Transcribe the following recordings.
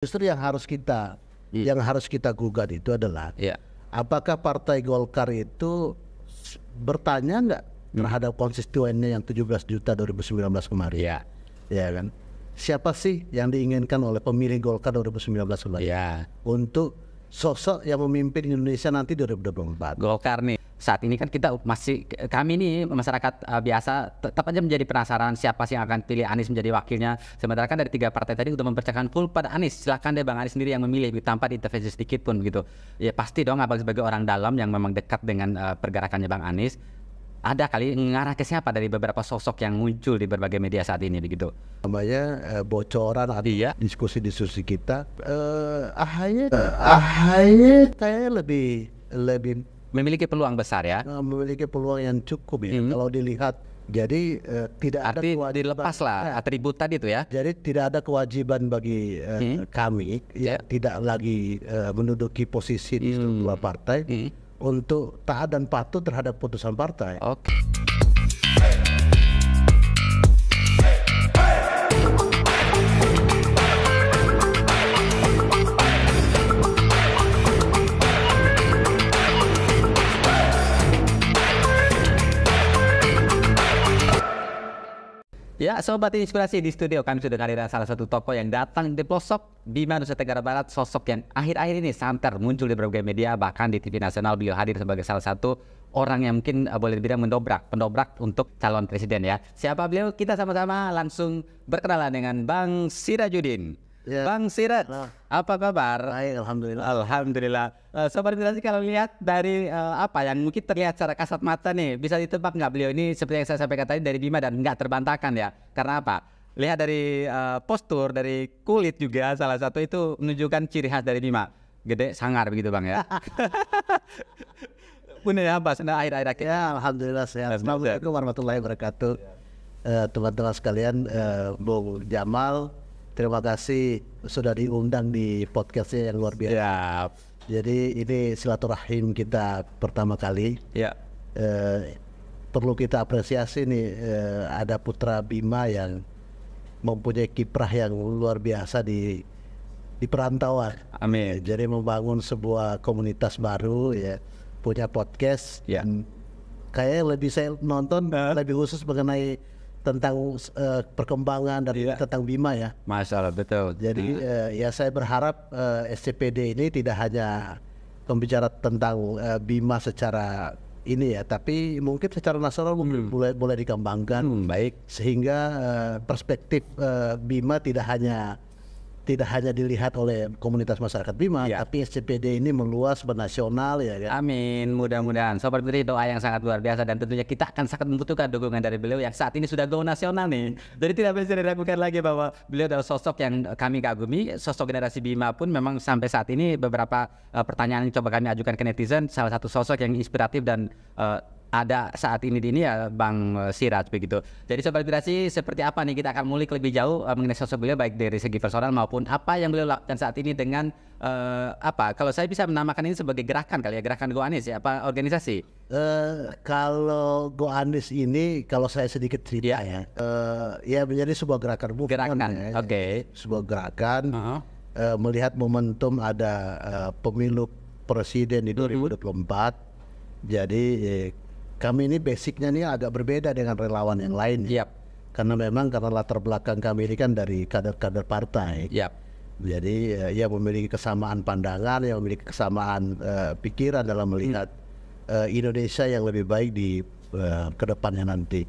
Justru yang harus kita gugat itu adalah apakah Partai Golkar itu bertanya nggak terhadap konstituennya yang 17 juta 2019 kemarin? Ya kan? Siapa sih yang diinginkan oleh pemilih Golkar 2019 kemarin? Untuk sosok yang memimpin Indonesia nanti 2024. Golkar nih saat ini kan kami nih masyarakat biasa tetap aja menjadi penasaran siapa sih yang akan pilih Anies menjadi wakilnya. Sementara kan dari 3 partai tadi udah mempercayakan full pada Anies. Silakan deh Bang Anies sendiri yang memilih tanpa diintervensi sedikit pun gitu. Ya pasti dong abang sebagai orang dalam yang memang dekat dengan pergerakannya Bang Anies. Ada kali ngarah ke siapa dari beberapa sosok yang muncul di berbagai media saat ini begitu? Namanya bocoran atau diskusi-diskusi kita. AHY kayaknya lebih memiliki peluang besar ya. Memiliki peluang yang cukup ya. Kalau dilihat, jadi tidak ada kewajiban, dilepas lah atribut tadi itu ya. Jadi tidak ada kewajiban bagi kami tidak lagi menduduki posisi di struktur partai untuk taat dan patuh terhadap putusan partai. Ya, Sobat Inspirasi, di studio kami sudah kehadiran salah satu tokoh yang datang di pelosok Bima, Nusa Tenggara Barat. Sosok yang akhir-akhir ini santer muncul di berbagai media, bahkan di TV nasional beliau hadir sebagai salah satu orang yang mungkin boleh dibilang pendobrak untuk calon presiden ya. Siapa beliau? Kita sama-sama langsung berkenalan dengan Bang Sirajuddin. Bang Siraj, apa kabar? Baik, alhamdulillah. Alhamdulillah. Sobat Inspirasi, kalau lihat dari apa yang mungkin terlihat secara kasat mata nih, bisa ditebak nggak beliau ini seperti yang saya sampaikan tadi dari Bima dan nggak terbantahkan ya? Karena apa? Lihat dari postur, dari kulit juga salah satu itu menunjukkan ciri khas dari Bima. Gede, sangar begitu Bang ya. Punya apa? Sudah akhir-akhir ya, alhamdulillah sehat. Assalamualaikum warahmatullahi wabarakatuh. Teman-teman sekalian, Bung Jamal, terima kasih sudah diundang di podcastnya yang luar biasa. Jadi ini silaturahim kita pertama kali. Perlu kita apresiasi nih, ada putra Bima yang mempunyai kiprah yang luar biasa di perantauan. Amin. Jadi membangun sebuah komunitas baru ya, punya podcast. Kayaknya lebih saya nonton lebih khusus mengenai tentang perkembangan dari tentang Bima ya. Masya Allah, betul. Jadi ya saya berharap SCPD ini tidak hanya membicara tentang Bima secara ini ya, tapi mungkin secara nasional boleh dikembangkan. Baik. Sehingga perspektif Bima tidak hanya dilihat oleh komunitas masyarakat Bima, tapi SCPD ini meluas bernasional ya kan? Amin, mudah-mudahan. Sobat Putri, doa yang sangat luar biasa dan tentunya kita akan sangat membutuhkan dukungan dari beliau yang saat ini sudah go nasional nih. Jadi tidak bisa diragukan lagi bahwa beliau adalah sosok yang kami kagumi. Sosok generasi Bima pun memang sampai saat ini beberapa pertanyaan yang coba kami ajukan ke netizen, salah satu sosok yang inspiratif dan ada saat ini ya Bang Siraj begitu. Jadi Sobat Inspirasi, seperti apa nih kita akan mulik lebih jauh mengenai sosok beliau baik dari segi personal maupun apa yang beliau lakukan saat ini dengan kalau saya bisa menamakan ini sebagai gerakan kali ya, gerakan Go Anies ya, apa organisasi? Kalau Go Anies ini kalau saya sedikit cerita ya menjadi sebuah gerakan sebuah gerakan melihat momentum ada pemilu presiden di 2024. Jadi kami ini basicnya nih agak berbeda dengan relawan yang lain. Karena memang karena latar belakang kami ini kan dari kader-kader partai. Jadi ya memiliki kesamaan pandangan, yang memiliki kesamaan pikiran dalam melihat Indonesia yang lebih baik di kedepannya nanti.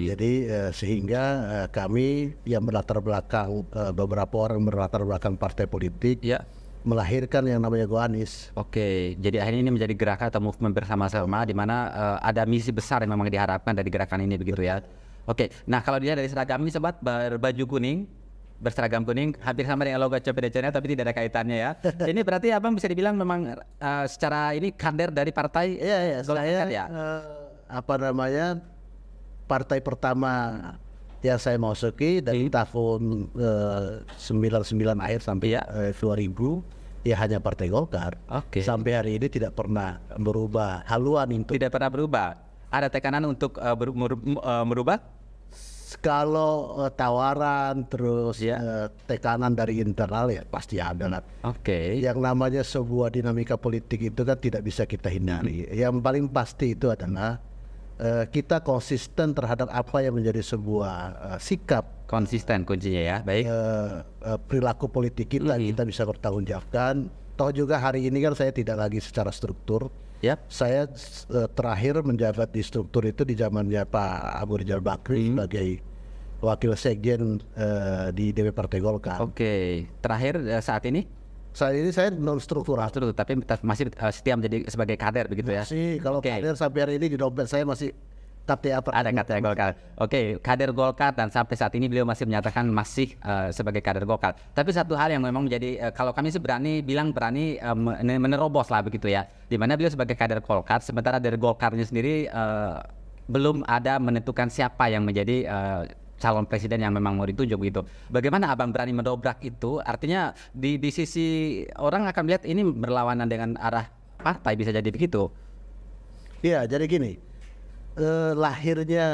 Jadi sehingga kami yang berlatar belakang beberapa orang berlatar belakang partai politik melahirkan yang namanya Go Anies. Jadi akhirnya ini menjadi gerakan atau movement bersama-sama di mana ada misi besar yang memang diharapkan dari gerakan ini begitu ya. Nah kalau dia dari seragam ini sobat berbaju kuning, berseragam kuning, hampir sama dengan logo CPDC-nya tapi tidak ada kaitannya ya. Ini berarti abang bisa dibilang memang secara ini kader dari partai. Saya partai pertama yang saya masuki dari tahun 99 akhir sampai 2000 ya hanya Partai Golkar. Sampai hari ini tidak pernah berubah haluan itu. Tidak pernah berubah. Ada tekanan untuk merubah? Kalau tawaran terus tekanan dari internal ya pasti ada lah. Yang namanya sebuah dinamika politik itu kan tidak bisa kita hindari. Yang paling pasti itu adalah kita konsisten terhadap apa yang menjadi sebuah sikap. Konsisten kuncinya ya, baik. Perilaku politik kita bisa bertanggungjawabkan. Toh juga hari ini kan saya tidak lagi secara struktur. Saya terakhir menjabat di struktur itu di zamannya Pak Abu Rizal Bakri sebagai wakil sekjen di DP Partai Golkar. Terakhir saat ini? Saat ini saya non struktural. Tapi masih setia menjadi sebagai kader begitu ya? Masih, kalau kader sampai hari ini di dompet saya masih KTA. Ada KTA Golkar. Kader Golkar dan sampai saat ini beliau masih menyatakan masih sebagai kader Golkar. Tapi satu hal yang memang menjadi kalau kami sih berani menerobos lah begitu ya. Di mana beliau sebagai kader Golkar, sementara dari Golkarnya sendiri belum ada menentukan siapa yang menjadi calon presiden yang memang mau ditunjuk gitu. Bagaimana Abang berani mendobrak itu? Artinya di sisi orang akan melihat ini berlawanan dengan arah partai, bisa jadi begitu. Iya, jadi gini. Lahirnya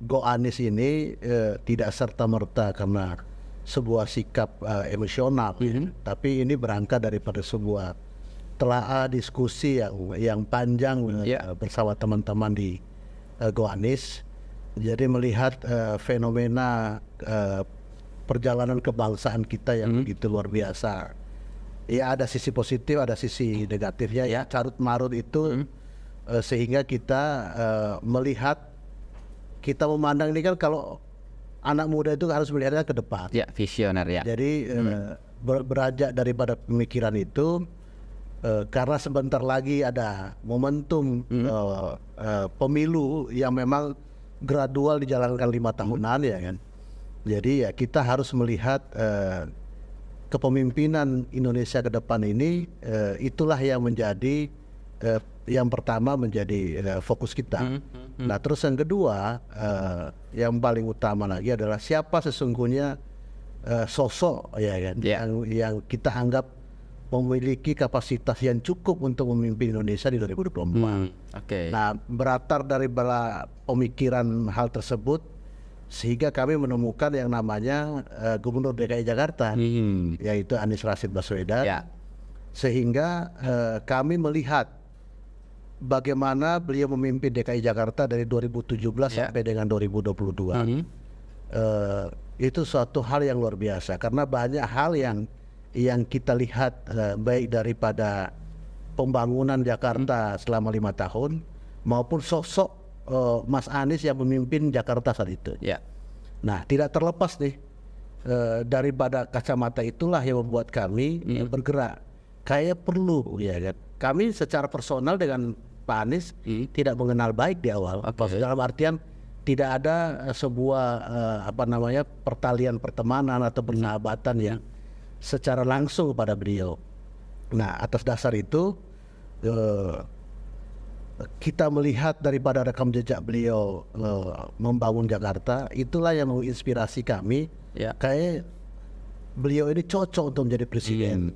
Go Anies ini tidak serta-merta karena sebuah sikap emosional, tapi ini berangkat daripada sebuah telaah diskusi yang panjang bersama teman-teman di Go Anies. Jadi melihat fenomena perjalanan kebangsaan kita yang begitu luar biasa. Ya ada sisi positif, ada sisi negatifnya. Carut marut itu. Sehingga kita melihat, kita memandang ini kan kalau anak muda itu harus melihatnya ke depan. Visioner ya. Jadi beranjak daripada pemikiran itu, karena sebentar lagi ada momentum pemilu yang memang gradual dijalankan 5 tahunan ya kan. Jadi ya kita harus melihat kepemimpinan Indonesia ke depan ini, itulah yang menjadi yang pertama menjadi fokus kita. Nah terus yang kedua, yang paling utama lagi adalah siapa sesungguhnya sosok ya kan, yang kita anggap memiliki kapasitas yang cukup untuk memimpin Indonesia di 2024. Nah beratar dari pemikiran hal tersebut, sehingga kami menemukan yang namanya Gubernur DKI Jakarta, yaitu Anies Rashid Baswedan. Sehingga kami melihat bagaimana beliau memimpin DKI Jakarta dari 2017 sampai dengan 2022. Itu suatu hal yang luar biasa, karena banyak hal yang kita lihat, baik daripada pembangunan Jakarta selama 5 tahun maupun sosok Mas Anies yang memimpin Jakarta saat itu. Nah tidak terlepas nih daripada kacamata itulah yang membuat kami bergerak. Kayak perlu ya kan, kami secara personal dengan Pak Anies tidak mengenal baik di awal. Dalam artian tidak ada sebuah pertalian pertemanan atau persahabatan yang secara langsung kepada beliau. Nah atas dasar itu kita melihat daripada rekam jejak beliau membangun Jakarta, itulah yang menginspirasi kami. Kayak beliau ini cocok untuk menjadi presiden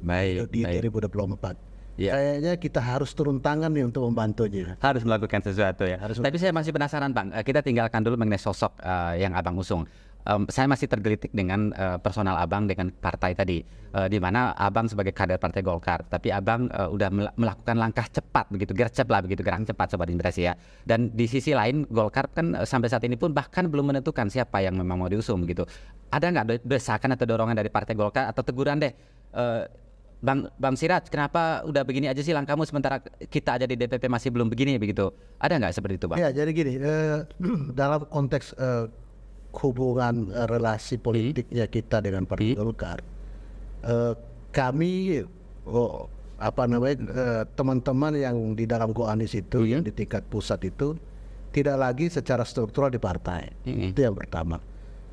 di 2024. Kayaknya kita harus turun tangan nih untuk membantunya. Harus melakukan sesuatu ya. Tapi saya masih penasaran Bang, kita tinggalkan dulu mengenai sosok yang Abang usung. Saya masih tergelitik dengan personal Abang dengan partai tadi, di mana Abang sebagai kader Partai Golkar, tapi Abang udah melakukan langkah cepat begitu, gerak cepat Sobat Inspirasi ya. Dan di sisi lain Golkar kan sampai saat ini pun bahkan belum menentukan siapa yang memang mau diusung gitu. Ada nggak desakan atau dorongan dari Partai Golkar atau teguran deh, Bang Siraj, kenapa udah begini aja sih langkahmu sementara kita aja di DPP masih belum begini begitu? Ada nggak seperti itu Bang? Ya jadi gini, dalam konteks hubungan relasi politiknya kita dengan Partai Golkar, kami teman-teman yang di dalam Go Anies itu yang di tingkat pusat itu tidak lagi secara struktural di partai. Itu yang pertama.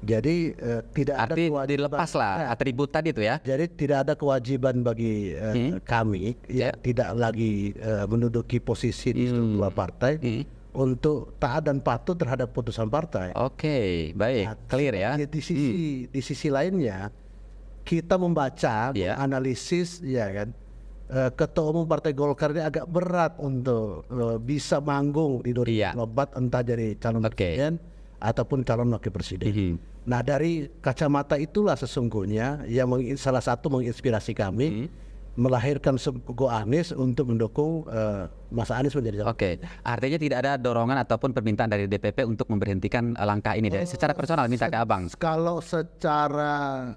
Jadi tidak ada kewajiban, dilepas lah atribut tadi itu ya. Jadi tidak ada kewajiban bagi kami tidak lagi menduduki posisi di struktural partai untuk taat dan patuh terhadap putusan partai. Baik, clear ya. Di sisi lainnya kita membaca, analisis ya kan, Ketua Umum Partai Golkar ini agak berat untuk bisa manggung di 2024 entah jadi calon presiden ataupun calon wakil presiden. Nah dari kacamata itulah sesungguhnya yang salah satu menginspirasi kami melahirkan Go Anies untuk mendukung Mas Anies menjadi calon. Oke, artinya tidak ada dorongan ataupun permintaan dari DPP untuk memberhentikan langkah ini dari secara personal minta ke Abang. Kalau secara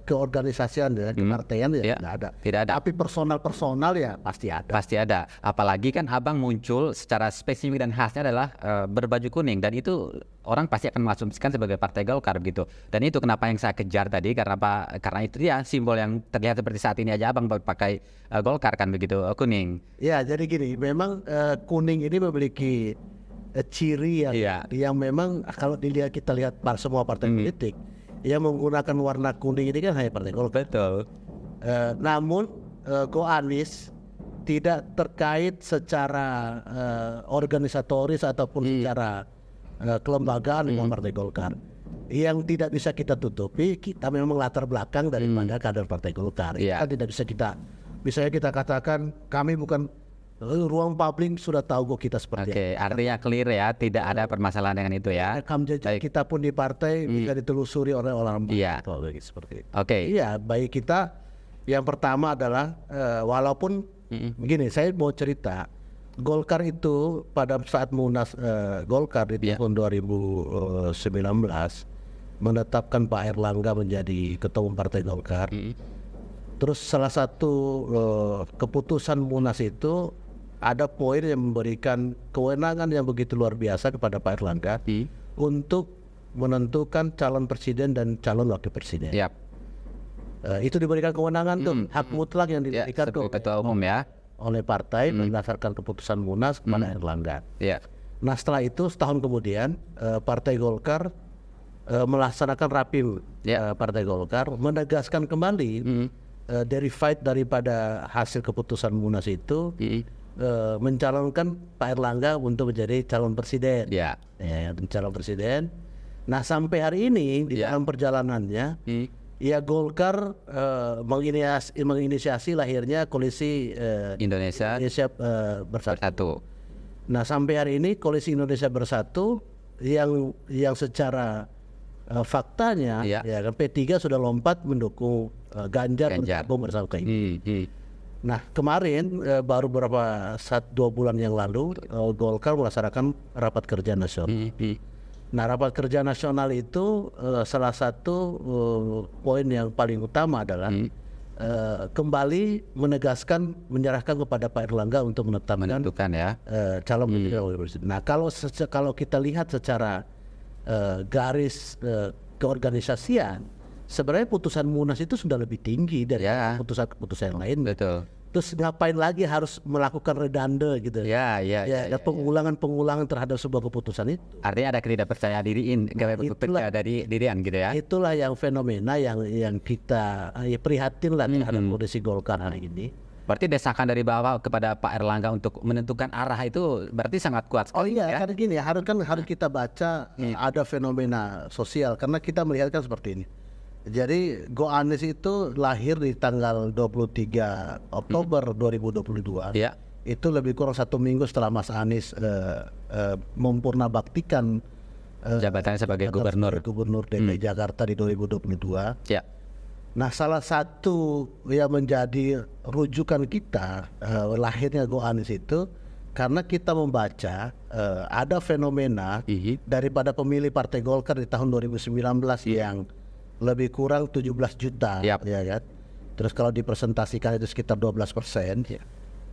keorganisasian ya, kepartaian ya tidak ada. Tidak ada. Tapi personal ya pasti ada. Pasti ada. Apalagi kan Abang muncul secara spesifik dan khasnya adalah berbaju kuning, dan itu orang pasti akan mengasumsikan sebagai partai Golkar begitu. Dan itu kenapa yang saya kejar tadi, karena apa? Karena itu dia simbol yang terlihat seperti saat ini aja Abang pakai Golkar kan begitu, kuning. Ya, jadi gini, memang kuning ini memiliki ciri yang memang kalau kita lihat semua partai politik yang menggunakan warna kuning ini kan hanya partai Golkar. Betul. Namun Go Anies tidak terkait secara organisatoris ataupun secara kelembagaan dengan partai Golkar. Yang tidak bisa kita tutupi, kita memang latar belakang daripada kader partai Golkar. Kita tidak bisa misalnya kita katakan kami bukan ruang publik sudah tahu kok kita seperti Oke, artinya clear ya, tidak ada permasalahan dengan itu ya. Rekam jejak kita pun di partai bisa ditelusuri oleh orang seperti itu. Oke. Iya, baik kita yang pertama adalah walaupun begini, saya mau cerita. Golkar itu pada saat Munas Golkar di tahun 2019 menetapkan Pak Erlangga menjadi ketua umum Partai Golkar. Terus salah satu keputusan Munas itu ada poin yang memberikan kewenangan yang begitu luar biasa kepada Pak Erlangga untuk menentukan calon presiden dan calon wakil presiden. Itu diberikan kewenangan tuh, hak mutlak yang diberikan ketua umum oleh partai berdasarkan keputusan Munas kepada Erlangga. Nah setelah itu setahun kemudian Partai Golkar melaksanakan rapim Partai Golkar menegaskan kembali derivat daripada hasil keputusan Munas itu mencalonkan Pak Erlangga untuk menjadi calon presiden. Calon presiden. Nah sampai hari ini di dalam perjalanannya ya Golkar menginisiasi lahirnya koalisi Indonesia Bersatu. Nah sampai hari ini koalisi Indonesia Bersatu yang secara faktanya kan P3 sudah lompat mendukung Ganjar bersama KIP. Nah kemarin baru beberapa 2 bulan yang lalu Golkar melaksanakan rapat kerja nasional. Nah rapat kerja nasional itu salah satu poin yang paling utama adalah kembali menyerahkan kepada Pak Erlangga untuk menentukan calon presiden. Nah kalau kita lihat secara garis keorganisasian, sebenarnya putusan Munas itu sudah lebih tinggi dari keputusan yang lain. Betul. Terus ngapain lagi harus melakukan redundant gitu? Pengulangan terhadap sebuah keputusan itu. Artinya ada ketidakpercayaan dirian gitu ya. Itulah yang fenomena yang kita prihatin lah terhadap kondisi Golkar hari ini. Berarti desakan dari bawah kepada Pak Erlangga untuk menentukan arah itu berarti sangat kuat sekali. Karena gini harus kita baca ada fenomena sosial karena kita melihat kan seperti ini. Jadi Go Anies itu lahir di tanggal 23 Oktober 2022. Itu lebih kurang 1 minggu setelah Mas Anies mempurnabaktikan jabatannya sebagai gubernur DKI Jakarta di 2022. Nah salah satu yang menjadi rujukan kita lahirnya Go Anies itu karena kita membaca ada fenomena daripada pemilih Partai Golkar di tahun 2019 yang lebih kurang 17 juta, ya kan? Terus kalau dipresentasikan itu sekitar 12%.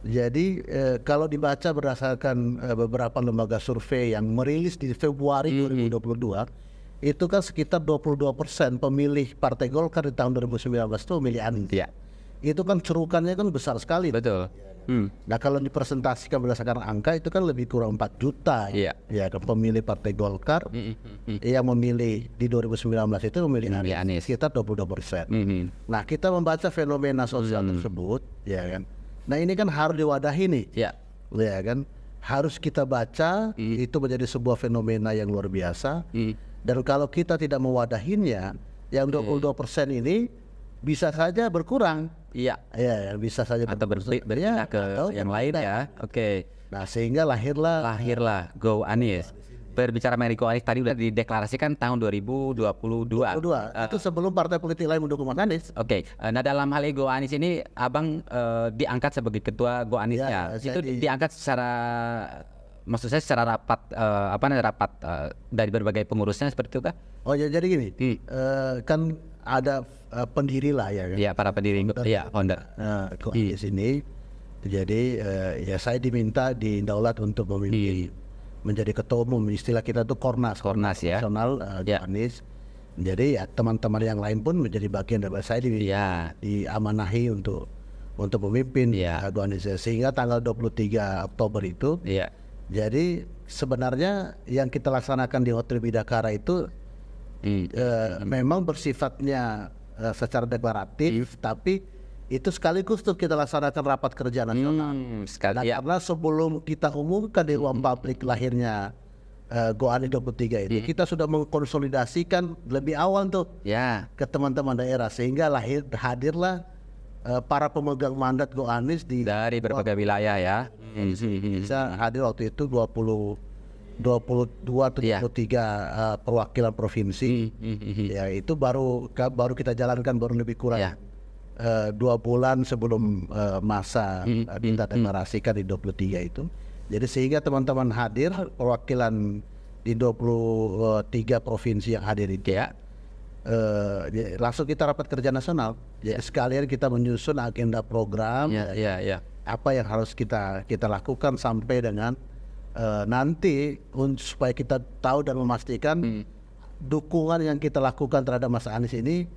Jadi kalau dibaca berdasarkan beberapa lembaga survei yang merilis di Februari 2022, itu kan sekitar 22% pemilih Partai Golkar di tahun 2019 itu memilih Anies. Itu kan cerukannya kan besar sekali. Betul. Nah kalau dipresentasikan berdasarkan angka itu kan lebih kurang 4 juta ya kan pemilih Partai Golkar yang memilih di 2019 itu memilih Anies sekitar 22%. Nah kita membaca fenomena sosial tersebut ya kan. Nah ini kan harus diwadahi nih ya kan, harus kita baca itu menjadi sebuah fenomena yang luar biasa. Dan kalau kita tidak mewadahinya yang 22% ini bisa saja berkurang. Bisa saja atau berpindah ke yang lain ya. Oke. Nah sehingga lahirlah Go Anies. berbicara mengenai Go Anies tadi udah dideklarasikan tahun 2022. Itu sebelum partai politik lain mendukung Mas Anies. Oke. Nah dalam hal Go Anies ini abang diangkat sebagai ketua Go Aniesnya. Itu diangkat secara, maksud saya secara rapat rapat dari berbagai pengurusnya seperti itu kah? Oh ya, jadi gini, kan ada pendiri lah ya kan? Iya, para pendiri, ya founder. Go Anies ini, jadi ya saya diminta di Daulat untuk memimpin menjadi ketua umum, istilah kita tuh Kornas ya, nasional Go Anies. Jadi ya teman-teman yang lain pun menjadi bagian dari saya diamanahi untuk memimpin Go Anies, sehingga tanggal 23 Oktober itu. Jadi sebenarnya yang kita laksanakan di Hotel Bidakara itu memang bersifatnya secara deklaratif, tapi itu sekaligus tuh kita laksanakan rapat kerja nasional. Karena sebelum kita umumkan di ruang publik lahirnya Go Anies 23 itu, kita sudah mengkonsolidasikan lebih awal tuh ke teman-teman daerah, sehingga hadirlah para pemegang mandat Go Anies dari berbagai wilayah ya. Bisa hadir waktu itu 22 atau 23 perwakilan provinsi. Ya itu baru kita jalankan baru lebih kurang 2 bulan sebelum masa kita deklarasikan di 23 itu. Jadi sehingga teman-teman hadir, perwakilan di 23 provinsi yang hadir itu langsung kita rapat kerja nasional. Sekalian kita menyusun agenda program, apa yang harus kita lakukan sampai dengan nanti supaya kita tahu dan memastikan dukungan yang kita lakukan terhadap Mas Anies ini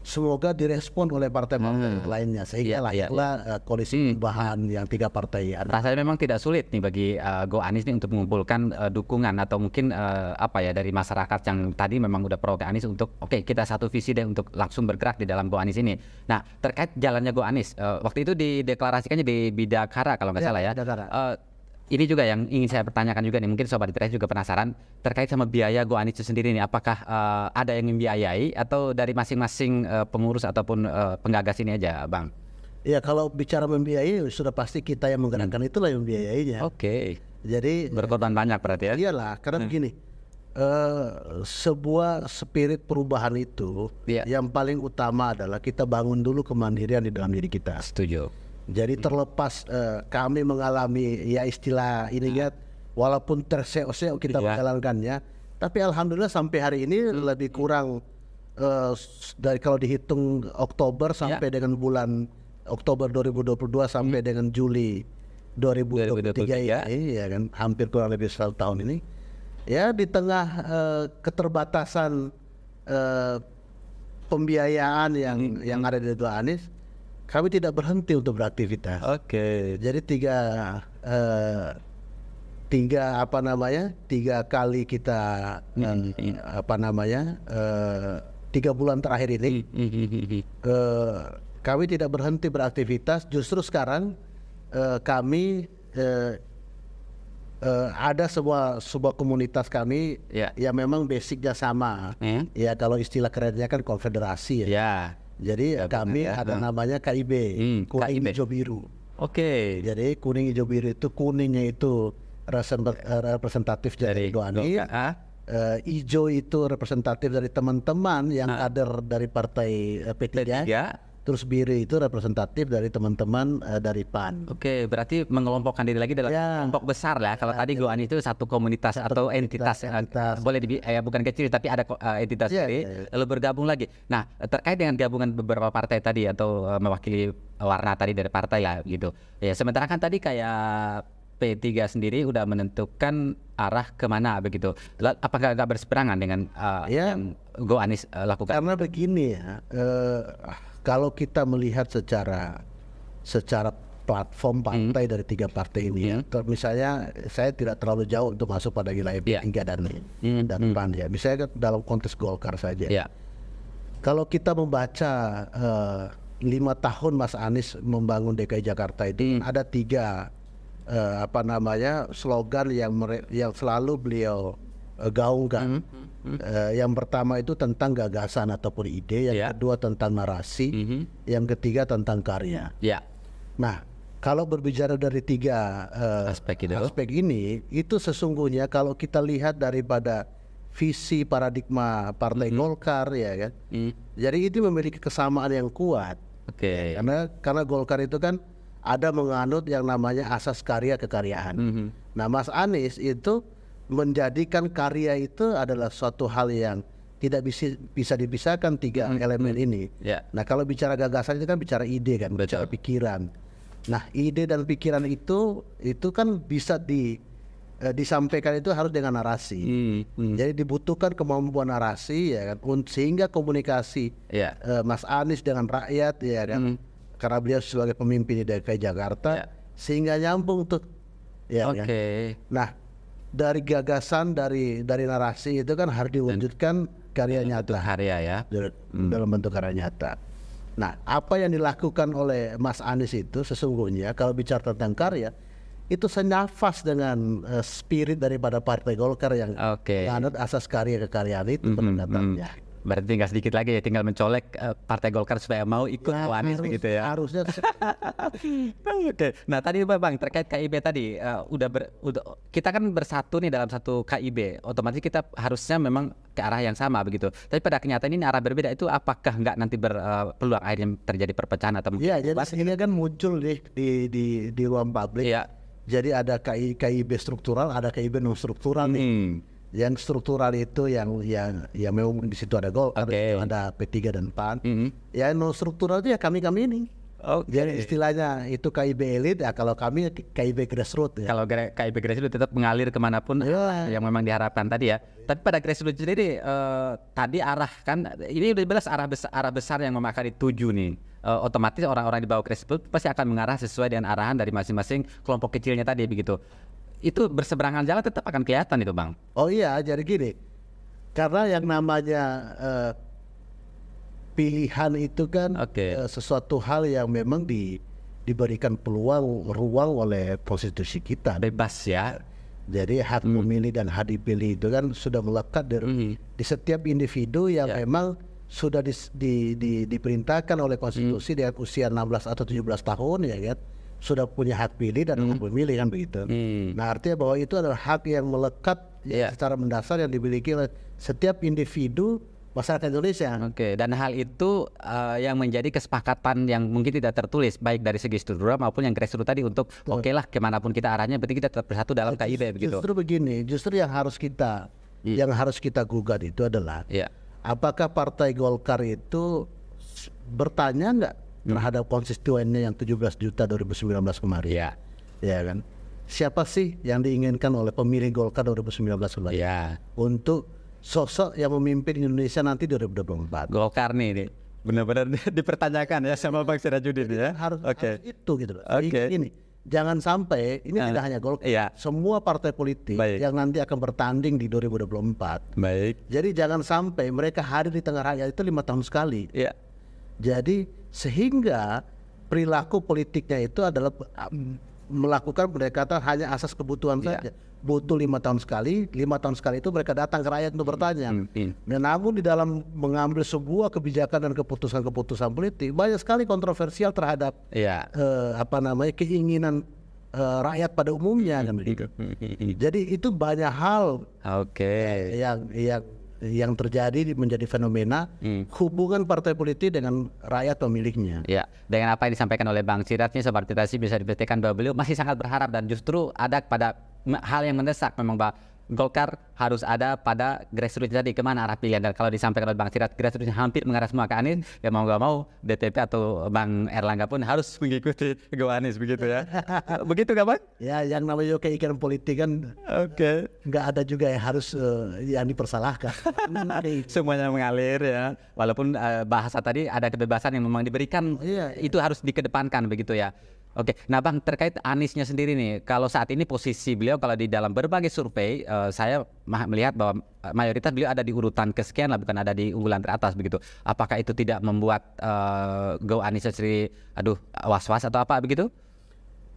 semoga direspon oleh partai-partai lainnya, sehingga lahirlah koalisi perubahan yang 3 partai. Rasanya memang tidak sulit nih bagi Go Anies nih untuk mengumpulkan dukungan atau mungkin dari masyarakat yang tadi memang udah pro Go Anies untuk kita satu visi deh untuk langsung bergerak di dalam Go Anies ini. Nah terkait jalannya Go Anies, waktu itu dideklarasikannya di Bidakara kalau nggak salah ya. Ini juga yang ingin saya pertanyakan juga nih, mungkin Sobat Interest juga penasaran terkait sama biaya Go Anies itu sendiri nih, apakah ada yang membiayai atau dari masing-masing pengurus ataupun penggagas ini aja Bang? Ya kalau bicara membiayai sudah pasti kita yang menggerakkan, itulah yang membiayainya. Jadi berkorban banyak berarti ya? Iyalah, karena begini, sebuah spirit perubahan itu yang paling utama adalah kita bangun dulu kemandirian di dalam diri kita. Setuju. Jadi terlepas kami mengalami istilah ini walaupun terseok-seok kita menjalankannya, tapi alhamdulillah sampai hari ini lebih kurang dari kalau dihitung Oktober sampai dengan bulan Oktober 2022 sampai dengan Juli 2023 ini ya kan, hampir kurang lebih 1 tahun ini ya, di tengah keterbatasan pembiayaan yang ada di Go Anies, kami tidak berhenti untuk beraktivitas. Jadi tiga kali kita 3 bulan terakhir ini kami tidak berhenti beraktivitas. Justru sekarang kami ada sebuah komunitas kami yang memang basicnya sama. Ya kalau istilah kerennya kan konfederasi ya. Jadi kami ada namanya KIB, kuning hijau biru. Jadi kuning hijau biru itu, kuningnya itu representatif dari Go Anies, hijau itu representatif dari teman-teman yang kader dari partai P3. Terus biru itu representatif dari teman-teman dari PAN. Berarti mengelompokkan diri lagi dalam kelompok besar lah. Kalau tadi Go Anies itu satu komunitas atau entitas. Boleh bukan kecil tapi ada entitas sendiri, lalu bergabung lagi. Nah terkait dengan gabungan beberapa partai tadi atau mewakili warna tadi dari partai lah gitu. Ya sementara kan tadi kayak P3 sendiri udah menentukan arah kemana begitu. Apakah nggak berseberangan dengan yang Go Anies lakukan? Karena begini ya. Kalau kita melihat secara platform partai dari 3 partai ini, misalnya saya tidak terlalu jauh untuk masuk pada wilayah P3 dan PAN ya. Misalnya dalam konteks Golkar saja. Kalau kita membaca 5 tahun Mas Anies membangun DKI Jakarta itu ada 3 slogan yang selalu beliau gaungkan. Yang pertama itu tentang gagasan ataupun ide, yang kedua tentang narasi, yang ketiga tentang karya. Nah, Kalau berbicara dari tiga aspek ini, itu sesungguhnya kalau kita lihat daripada visi paradigma Partai Golkar ya kan, jadi itu memiliki kesamaan yang kuat. Karena Golkar itu kan ada menganut yang namanya asas karya kekaryaan. Nah, Mas Anies itu menjadikan karya itu adalah suatu hal yang tidak bisa dipisahkan tiga elemen ini. Nah, kalau bicara gagasan itu kan bicara ide kan, bicara pikiran. Nah, ide dan pikiran itu kan bisa disampaikan itu harus dengan narasi. Jadi dibutuhkan kemampuan narasi ya kan, sehingga komunikasi Mas Anies dengan rakyat ya kan, karena beliau sebagai pemimpin di DKI Jakarta, sehingga nyambung tuh. Kan? Nah, dari gagasan dari narasi itu kan harus diwujudkan karya nyata. Dalam bentuk karya nyata. Nah, apa yang dilakukan oleh Mas Anies itu sesungguhnya kalau bicara tentang karya itu senafas dengan spirit daripada Partai Golkar yang menganut asas karya kekaryaan itu pendekatannya. Berarti tinggal sedikit lagi ya, tinggal mencolek Partai Golkar supaya mau ikut Anies begitu ya. Harusnya. Nah tadi Bang terkait KIB tadi kita kan bersatu nih dalam satu KIB, otomatis kita harusnya memang ke arah yang sama begitu. Tapi pada kenyataan ini arah berbeda, itu apakah nggak nanti berpeluang akhirnya terjadi perpecahan atau ya, jadi ini kan muncul di ruang publik. Jadi ada KIB struktural, ada KIB non struktural nih. Yang struktural itu yang memang di situ ada Golkar, ada P3 dan PAN. Yang non struktural itu ya kami ini. Jadi istilahnya itu KIB elit ya, kalau kami KIB grassroots ya. Kalau KIB grassroots tetap mengalir kemanapun yang memang diharapkan tadi ya. Tapi pada grassroots sendiri tadi arah kan ini udah jelas arah besar yang memakai tuju nih. Otomatis orang-orang di bawah grassroots pasti akan mengarah sesuai dengan arahan dari masing-masing kelompok kecilnya tadi begitu. Itu berseberangan jalan tetap akan kelihatan itu Bang. Oh iya, jadi gini, karena yang namanya pilihan itu kan sesuatu hal yang memang diberikan ruang oleh konstitusi kita. Bebas ya. Jadi hak memilih dan hak dipilih itu kan sudah melekat di setiap individu yang memang sudah diperintahkan oleh konstitusi dengan usia 16 atau 17 tahun ya kan, sudah punya hak pilih dan hak memilih kan begitu. Nah, artinya bahwa itu adalah hak yang melekat secara mendasar yang dimiliki oleh setiap individu masyarakat Indonesia. Dan hal itu yang menjadi kesepakatan yang mungkin tidak tertulis baik dari segi struktural maupun yang grassroots tadi untuk lah kemanapun kita arahnya, berarti kita tetap bersatu dalam KIB begitu. Justru begini, yang harus kita gugat itu adalah apakah Partai Golkar itu bertanya nggak terhadap konstituennya yang 17 juta 2019 kemarin. Ya kan. Siapa sih yang diinginkan oleh pemilih Golkar 2019 kemarin? Untuk sosok yang memimpin Indonesia nanti 2024. Golkar nih benar-benar dipertanyakan ya sama Bang Sirajudin ya. Harus itu gitu loh. Ini jangan sampai ini tidak hanya Golkar, semua partai politik yang nanti akan bertanding di 2024. Jadi jangan sampai mereka hadir di tengah rakyat itu 5 tahun sekali. Jadi sehingga perilaku politiknya itu adalah melakukan pendekatan hanya asas kebutuhan saja. Butuh 5 tahun sekali, 5 tahun sekali itu mereka datang ke rakyat untuk bertanya. Dan namun di dalam mengambil sebuah kebijakan dan keputusan politik banyak sekali kontroversial terhadap keinginan rakyat pada umumnya kan begitu. Jadi itu banyak hal yang terjadi menjadi fenomena hubungan partai politik dengan rakyat pemilihnya. Dengan apa yang disampaikan oleh Bang Sirat ini seperti tadi bisa diperhatikan bahwa beliau masih sangat berharap dan justru ada pada hal yang mendesak memang Bang Golkar harus ada pada grassroots tadi, kemana arah pilihan. Dan kalau disampaikan oleh Bang Sirat, grassroots hampir mengarah semua ke Anies, ya mau gak mau DTP atau Bang Erlangga pun harus mengikuti ke Anies begitu ya. Begitu gak Bang? Ya, yang namanya keikiran politik kan nggak ada juga yang harus yang dipersalahkan. Semuanya mengalir ya, walaupun bahasa tadi ada kebebasan yang memang diberikan, itu harus dikedepankan begitu ya. Nah Bang, terkait Aniesnya sendiri nih, kalau saat ini posisi beliau kalau di dalam berbagai survei, saya melihat bahwa mayoritas beliau ada di urutan kesekian lah, bukan ada di unggulan teratas begitu. Apakah itu tidak membuat Go Anies sendiri was-was atau apa begitu?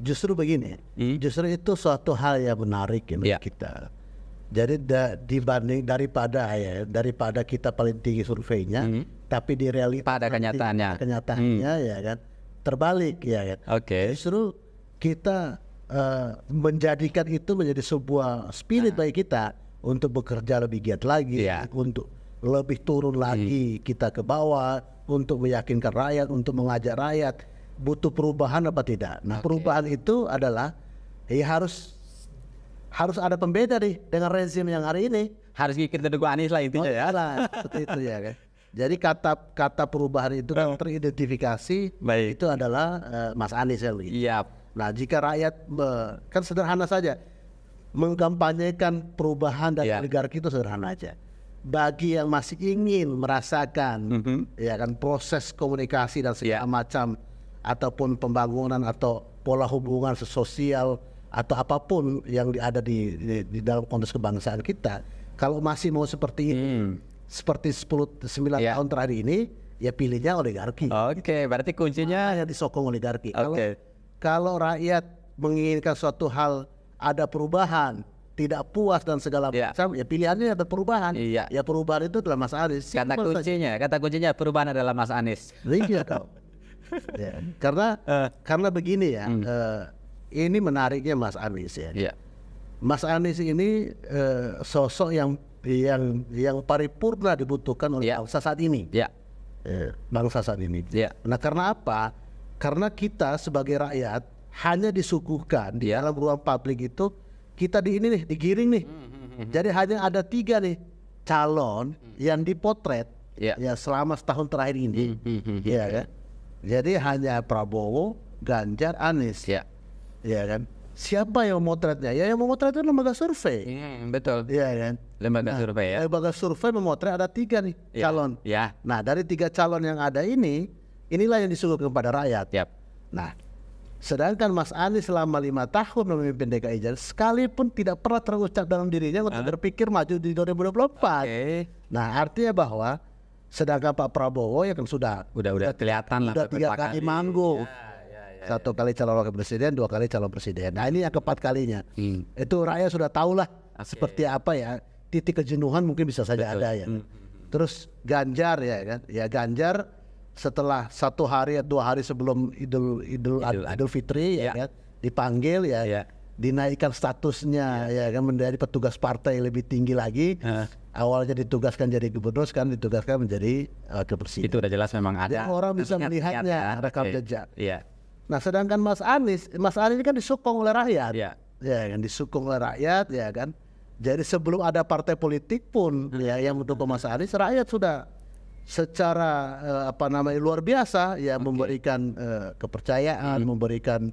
Justru begini, justru itu suatu hal yang menarik ya kita. Jadi dibanding daripada kita paling tinggi surveinya, tapi di realitas pada kenyataannya ya kan terbalik ya kan. Justru kita menjadikan itu menjadi sebuah spirit bagi kita untuk bekerja lebih giat lagi, untuk lebih turun lagi kita ke bawah, untuk meyakinkan rakyat, untuk mengajak rakyat butuh perubahan apa tidak. Nah, perubahan itu adalah harus ada pembeda nih dengan rezim yang hari ini. Harus ngikut Teguh Anies lah intinya ya. Seperti itu ya kan. Jadi kata perubahan itu kan teridentifikasi itu adalah Mas Anies ya. Iya. Nah, jika rakyat kan sederhana saja, mengkampanyekan perubahan dari oligarki itu sederhana aja. Bagi yang masih ingin merasakan ya kan proses komunikasi dan segala macam ataupun pembangunan atau pola hubungan sosial atau apapun yang ada di dalam konteks kebangsaan kita, kalau masih mau seperti ini, seperti 9 tahun terakhir ini, ya pilihnya oligarki. Berarti kuncinya yang disokong oligarki. Kalau rakyat menginginkan suatu hal ada perubahan, tidak puas dan segala macam, ya pilihannya ada perubahan. Ya perubahan itu adalah Mas Anies. Kata kuncinya perubahan adalah Mas Anies. Iya kau. Ya, karena begini ya, ini menariknya Mas Anies ya. Mas Anies ini sosok yang paripurna dibutuhkan oleh bangsa saat ini. Bangsa saat ini. Nah, karena apa? Karena kita sebagai rakyat hanya disuguhkan di dalam ruang publik itu kita digiring nih. Jadi hanya ada 3 nih calon yang dipotret ya selama setahun terakhir ini. Ya kan? Jadi hanya Prabowo, Ganjar, Anies. Ya kan? Siapa yang memotretnya? Ya yang memotret itu lembaga survei. Betul. Iya kan? Lembaga survei ya. Lembaga survei memotret ada 3 nih calon. Nah, dari 3 calon yang ada inilah yang disuguhkan kepada rakyat. Nah, sedangkan Mas Anies selama 5 tahun memimpin DKI Jakarta sekalipun tidak pernah terucap dalam dirinya untuk berpikir maju di 2024. Nah, artinya bahwa sedangkan Pak Prabowo ya kan sudah kelihatan lah. Sudah 3 kali manggung. 1 kali calon wakil presiden, 2 kali calon presiden. Nah, ini yang keempat kalinya. Itu rakyat sudah tahulah seperti apa ya. Titik kejenuhan mungkin bisa saja ada ya. Terus Ganjar ya kan. Ya Ganjar setelah 1 hari atau 2 hari sebelum Idul Fitri ya kan, dipanggil dinaikkan statusnya ya kan menjadi petugas partai lebih tinggi lagi. Awalnya ditugaskan jadi gubernur, sekarang ditugaskan menjadi wakil presiden. Itu udah jelas memang ada. Jadi orang bisa melihatnya rekam jejak. Nah, sedangkan Mas Anies ini kan disokong oleh rakyat. Ya kan, disokong oleh rakyat ya kan. Jadi sebelum ada partai politik pun yang mendukung Mas Anies, rakyat sudah secara luar biasa ya memberikan kepercayaan, memberikan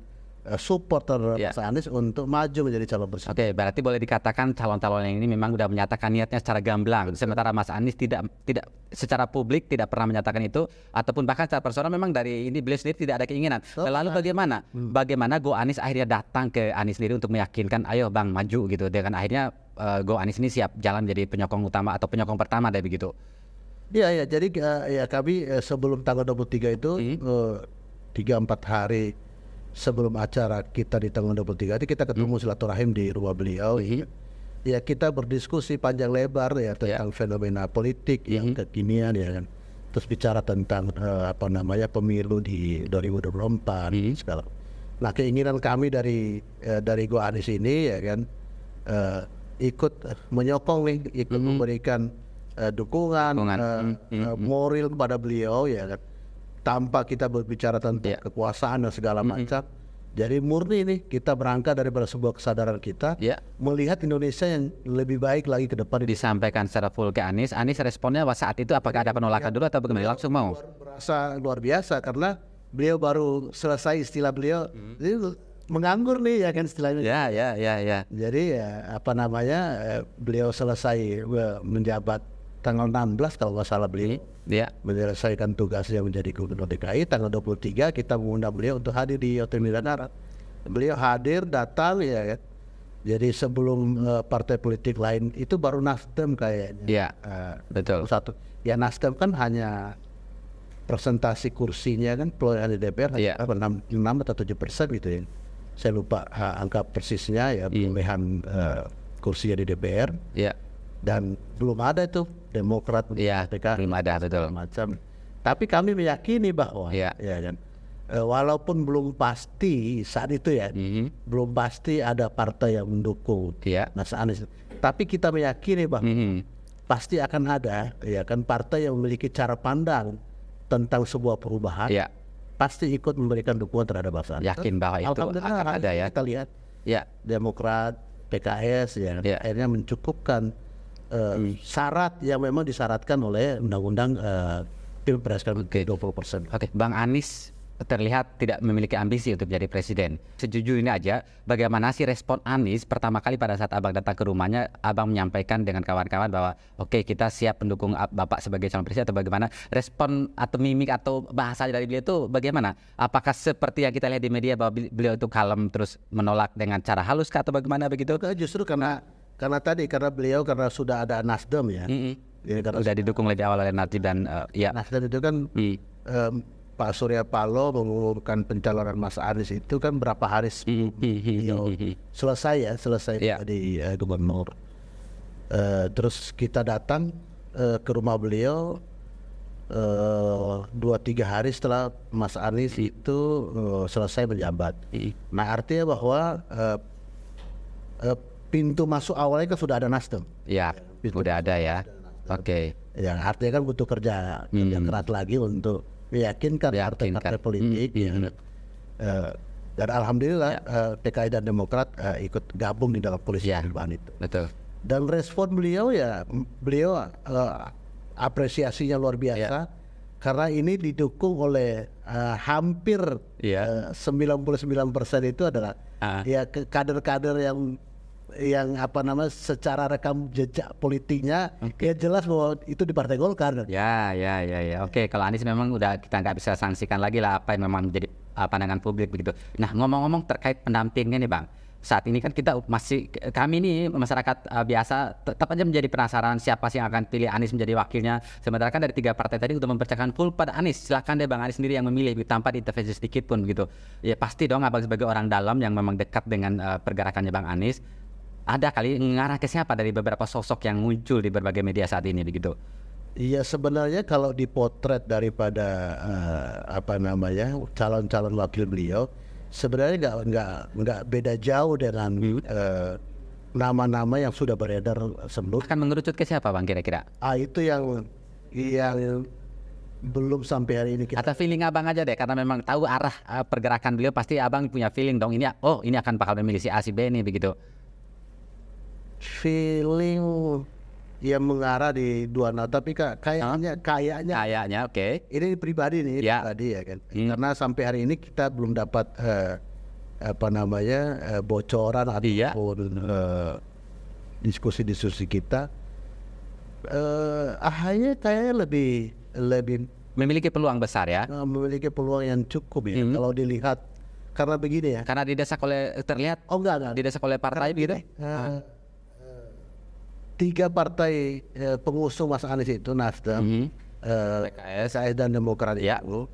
support terhadap Mas Anies untuk maju menjadi calon presiden. Berarti boleh dikatakan calon-calon yang ini memang sudah menyatakan niatnya secara gamblang. Sementara Mas Anies tidak secara publik tidak pernah menyatakan itu, ataupun bahkan secara personal memang dari ini beliau sendiri tidak ada keinginan. Lalu bagaimana Go Anies akhirnya datang ke Anies sendiri untuk meyakinkan, ayo Bang maju gitu. Dengan akhirnya Go Anies ini siap jalan menjadi penyokong utama atau penyokong pertama dari begitu. Iya, jadi kami sebelum tanggal 23 itu 3-4 hari sebelum acara kita di tanggal 23 itu kita ketemu silaturahim di rumah beliau. Ya kita berdiskusi panjang lebar ya tentang fenomena politik yang kekinian ya kan. Terus bicara tentang pemilu di 2024 segala. Nah, keinginan kami dari Go Anies ini ya kan ikut menyokong nih, ikut memberikan dukungan moral kepada beliau ya kan. Tanpa kita berbicara tentang kekuasaan dan segala macam. Jadi murni nih kita berangkat daripada sebuah kesadaran kita melihat Indonesia yang lebih baik lagi ke depan. Disampaikan secara full ke Anies. Anies responnya saat itu apakah ada penolakan dulu atau bagaimana? Langsung mau? Berasa luar biasa karena beliau baru selesai istilah beliau menganggur nih ya kan istilahnya. Jadi beliau selesai menjabat tanggal 16 kalau nggak salah beliau menyelesaikan tugasnya menjadi gubernur DKI. Tanggal 23 kita mengundang beliau untuk hadir di Hotel Milanara. Beliau hadir, datang ya kan. Jadi sebelum partai politik lain itu baru Nasdem kayaknya. Betul. Ya Nasdem kan hanya presentasi kursinya kan perolehan di DPR 6 atau 7% gitu ya. Saya lupa angka persisnya ya perolehan kursinya di DPR. Dan belum ada itu Demokrat, belum ada betul macam. Tapi kami meyakini bahwa ya kan walaupun belum pasti saat itu ya, belum pasti ada partai yang mendukung Mas Anies. Tapi kita meyakini bahwa pasti akan ada, ya kan, partai yang memiliki cara pandang tentang sebuah perubahan, pasti ikut memberikan dukungan terhadap Mas Anies. Yakin bahwa itu akan ada ya. Kita lihat, Demokrat, PKS, akhirnya mencukupkan syarat yang memang disyaratkan oleh undang-undang Pilpres kan 20%. Bang Anies terlihat tidak memiliki ambisi untuk jadi presiden. Sejujurnya aja, bagaimana sih respon Anies pertama kali pada saat abang datang ke rumahnya, abang menyampaikan dengan kawan-kawan bahwa oke, kita siap mendukung bapak sebagai calon presiden, atau bagaimana respon atau mimik atau bahasa dari beliau itu bagaimana? Apakah seperti yang kita lihat di media bahwa beliau itu kalem terus menolak dengan cara halus atau bagaimana begitu? Justru karena beliau sudah ada Nasdem ya. Sudah didukung lebih awal oleh Nasdem dan Nasdem itu kan Pak Surya Paloh mengumumkan pencalonan Mas Anies itu kan berapa hari selesai di gubernur. Terus kita datang ke rumah beliau 2-3 hari setelah Mas Anies itu selesai menjabat. Nah, artinya bahwa pintu masuk awalnya kan sudah ada Nasdem. Sudah ada ya. Ya, artinya kan butuh kerja keras lagi untuk meyakinkan partai-partai politik. Dan alhamdulillah PKI dan Demokrat ikut gabung di dalam koalisi perubahan itu. Betul. Dan respon beliau apresiasinya luar biasa karena ini didukung oleh hampir 99% itu adalah kader-kader yang secara rekam jejak politiknya jelas bahwa itu di Partai Golkar. Oke, kalau Anies memang udah kita nggak bisa sanksikan lagi lah apa yang memang menjadi pandangan publik begitu. Nah, ngomong-ngomong terkait pendampingnya nih Bang, saat ini kan kami nih masyarakat biasa tetap aja menjadi penasaran siapa sih yang akan pilih Anies menjadi wakilnya. Sementara kan dari 3 partai tadi udah mempercayakan full pada Anies. Silakan deh Bang Anies sendiri yang memilih tanpa diintervensi sedikit pun begitu. Ya pasti dong abang sebagai orang dalam yang memang dekat dengan pergerakannya Bang Anies. Ada kali ngarah ke siapa dari beberapa sosok yang muncul di berbagai media saat ini begitu? Iya, sebenarnya kalau dipotret daripada calon-calon wakil beliau, sebenarnya nggak beda jauh dengan nama-nama yang sudah beredar sebelum. Akan mengerucut ke siapa Bang kira-kira? Itu yang belum sampai hari ini Atau feeling abang aja deh, karena memang tahu arah pergerakan beliau, pasti abang punya feeling dong ini akan bakal memilih si A si B ini begitu. Feeling yang mengarah di dua nama, tapi kayaknya ini pribadi pribadi ya kan. Karena sampai hari ini kita belum dapat bocoran ataupun diskusi kita. AHY kayaknya lebih memiliki peluang besar ya. Memiliki peluang yang cukup ya kalau dilihat, karena begini ya. Karena didesak oleh didesak oleh partai gitu. 3 partai pengusung Mas Anies itu Nasdem, PKS dan Demokrat itu